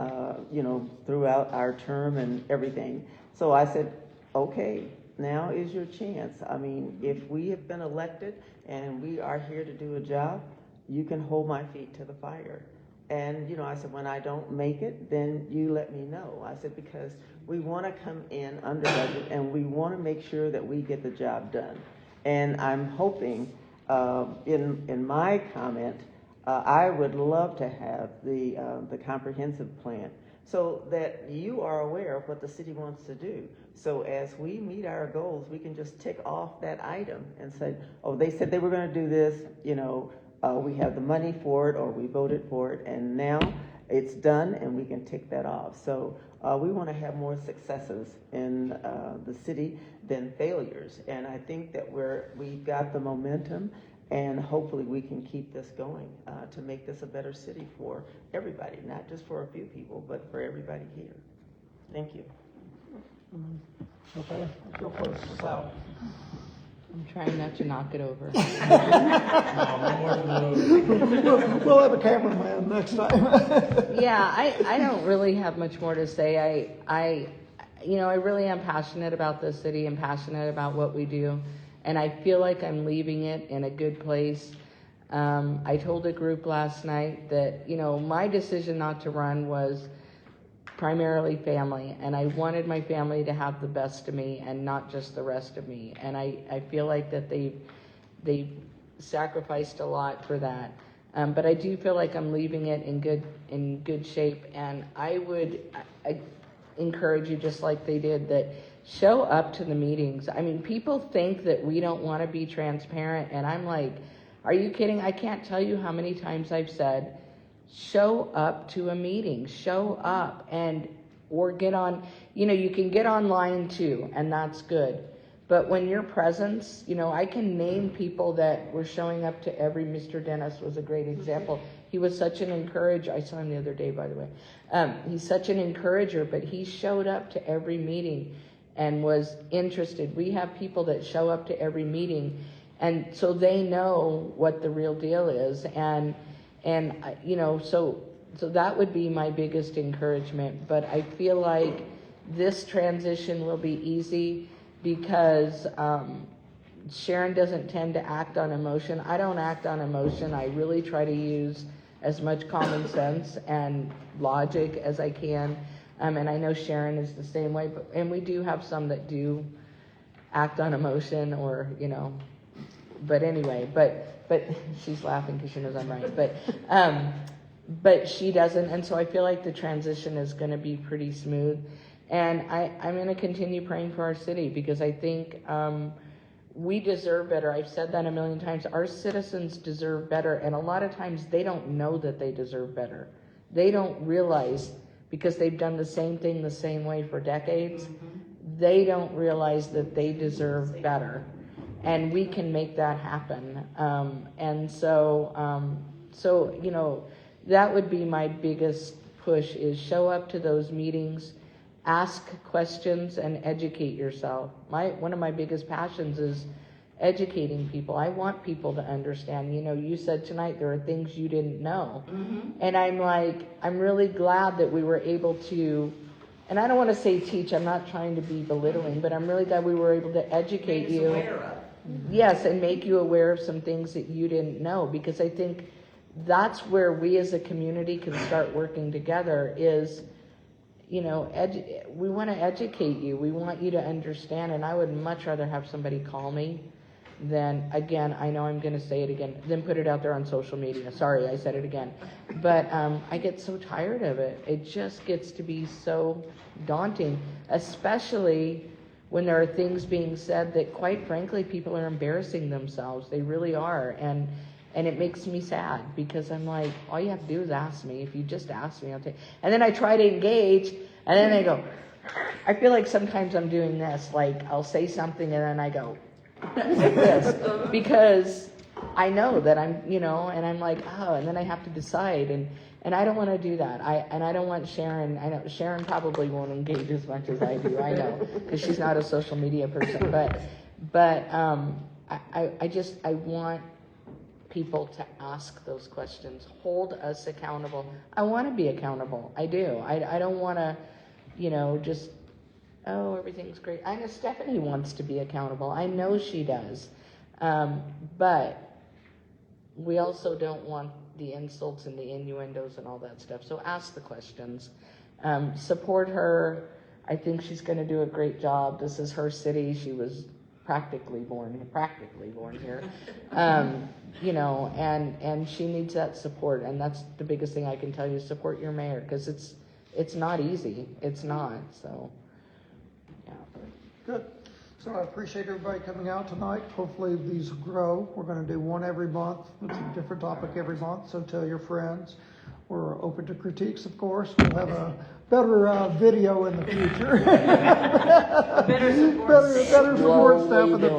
throughout our term and everything. So I said, okay, now is your chance. I mean, if we have been elected and we are here to do a job, you can hold my feet to the fire. And, I said, when I don't make it, then you let me know. I said, because we want to come in under budget and we want to make sure that we get the job done. And I'm hoping, in my comment, I would love to have the comprehensive plan so that you are aware of what the city wants to do. So as we meet our goals, we can just tick off that item and say, oh, they said they were going to do this, we have the money for it, or we voted for it, and now it's done, and we can tick that off. So we want to have more successes in the city than failures, and I think that we've got the momentum, and hopefully we can keep this going to make this a better city for everybody, not just for a few people, but for everybody here. Thank you. Okay, go first. Sal. I'm trying not to knock it over. We'll have a cameraman next time. Yeah, I don't really have much more to say. I really am passionate about this city and passionate about what we do, and I feel like I'm leaving it in a good place. I told a group last night that, my decision not to run was primarily family, and I wanted my family to have the best of me and not just the rest of me. And I feel like that they've sacrificed a lot for that. But I do feel like I'm leaving it in good shape, and I would encourage you, just like they did, that show up to the meetings. I mean, people think that we don't want to be transparent, and I'm like, are you kidding? I can't tell you how many times I've said, show up to a meeting, show up, or get on, you can get online too, and that's good. But when your presence, I can name people that were showing up to Mr. Dennis was a great example. He was such an encourager. I saw him the other day, by the way. He's such an encourager, but he showed up to every meeting and was interested. We have people that show up to every meeting, and so they know what the real deal is. And so that would be my biggest encouragement. But I feel like this transition will be easy because Sharon doesn't tend to act on emotion. I don't act on emotion. I really try to use as much common sense and logic as I can. And I know Sharon is the same way. And we do have some that do act on emotion, or, but anyway, but she's laughing because she knows I'm right. But she doesn't, and so I feel like the transition is going to be pretty smooth. And I'm going to continue praying for our city, because I think we deserve better. I've said that a million times. Our citizens deserve better, and a lot of times they don't know that they deserve better. They don't realize, because they've done the same thing the same way for decades, they don't realize that they deserve better, and we can make that happen. So you know, that would be my biggest push, is show up to those meetings, ask questions, and educate yourself. One of my biggest passions is educating people. I want people to understand. You know, you said tonight there are things you didn't know. And I'm really glad that we were able to, and I don't want to say teach, I'm not trying to be belittling, but I'm really glad we were able to educate you. Yes, and make you aware of some things that you didn't know, because I think that's where we as a community can start working together is, you know, we want to educate you. We want you to understand, and I would much rather have somebody call me than, again, I know I'm going to say it again, than put it out there on social media. Sorry, I said it again. But I get so tired of it. It just gets to be so daunting, especially when there are things being said that, quite frankly, people are embarrassing themselves. They really are. And it makes me sad, because I'm like, all you have to do is ask me. If you just ask me, I'll take. And then I try to engage, and then I go, I feel like sometimes I'm doing this, like I'll say something and then I go like this, because I know that I'm, you know, and I'm like, oh, and then I have to decide, and I don't want to do that. I don't want Sharon. I know Sharon probably won't engage as much as I do. I know, because she's not a social media person. But I want people to ask those questions. Hold us accountable. I want to be accountable. I do. I don't want to, you know, just, oh, everything's great. I know Stephanie wants to be accountable. I know she does. But we also don't want the insults and the innuendos and all that stuff. So ask the questions. Support her. I think she's going to do a great job. This is her city. She was practically born here. You know, and she needs that support. And that's the biggest thing I can tell you, support your mayor, because it's not easy. It's not. So, yeah. Good. So I appreciate everybody coming out tonight. Hopefully these grow. We're going to do one every month. It's a different topic every month. So tell your friends. We're open to critiques, of course. We'll have a better video in the future. better support staff in the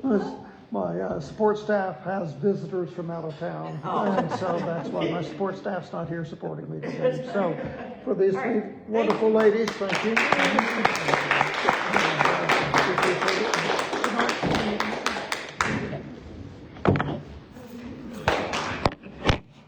future. My support staff has visitors from out of town, and so that's why my support staff's not here supporting me today. So for these wonderful ladies, thank you.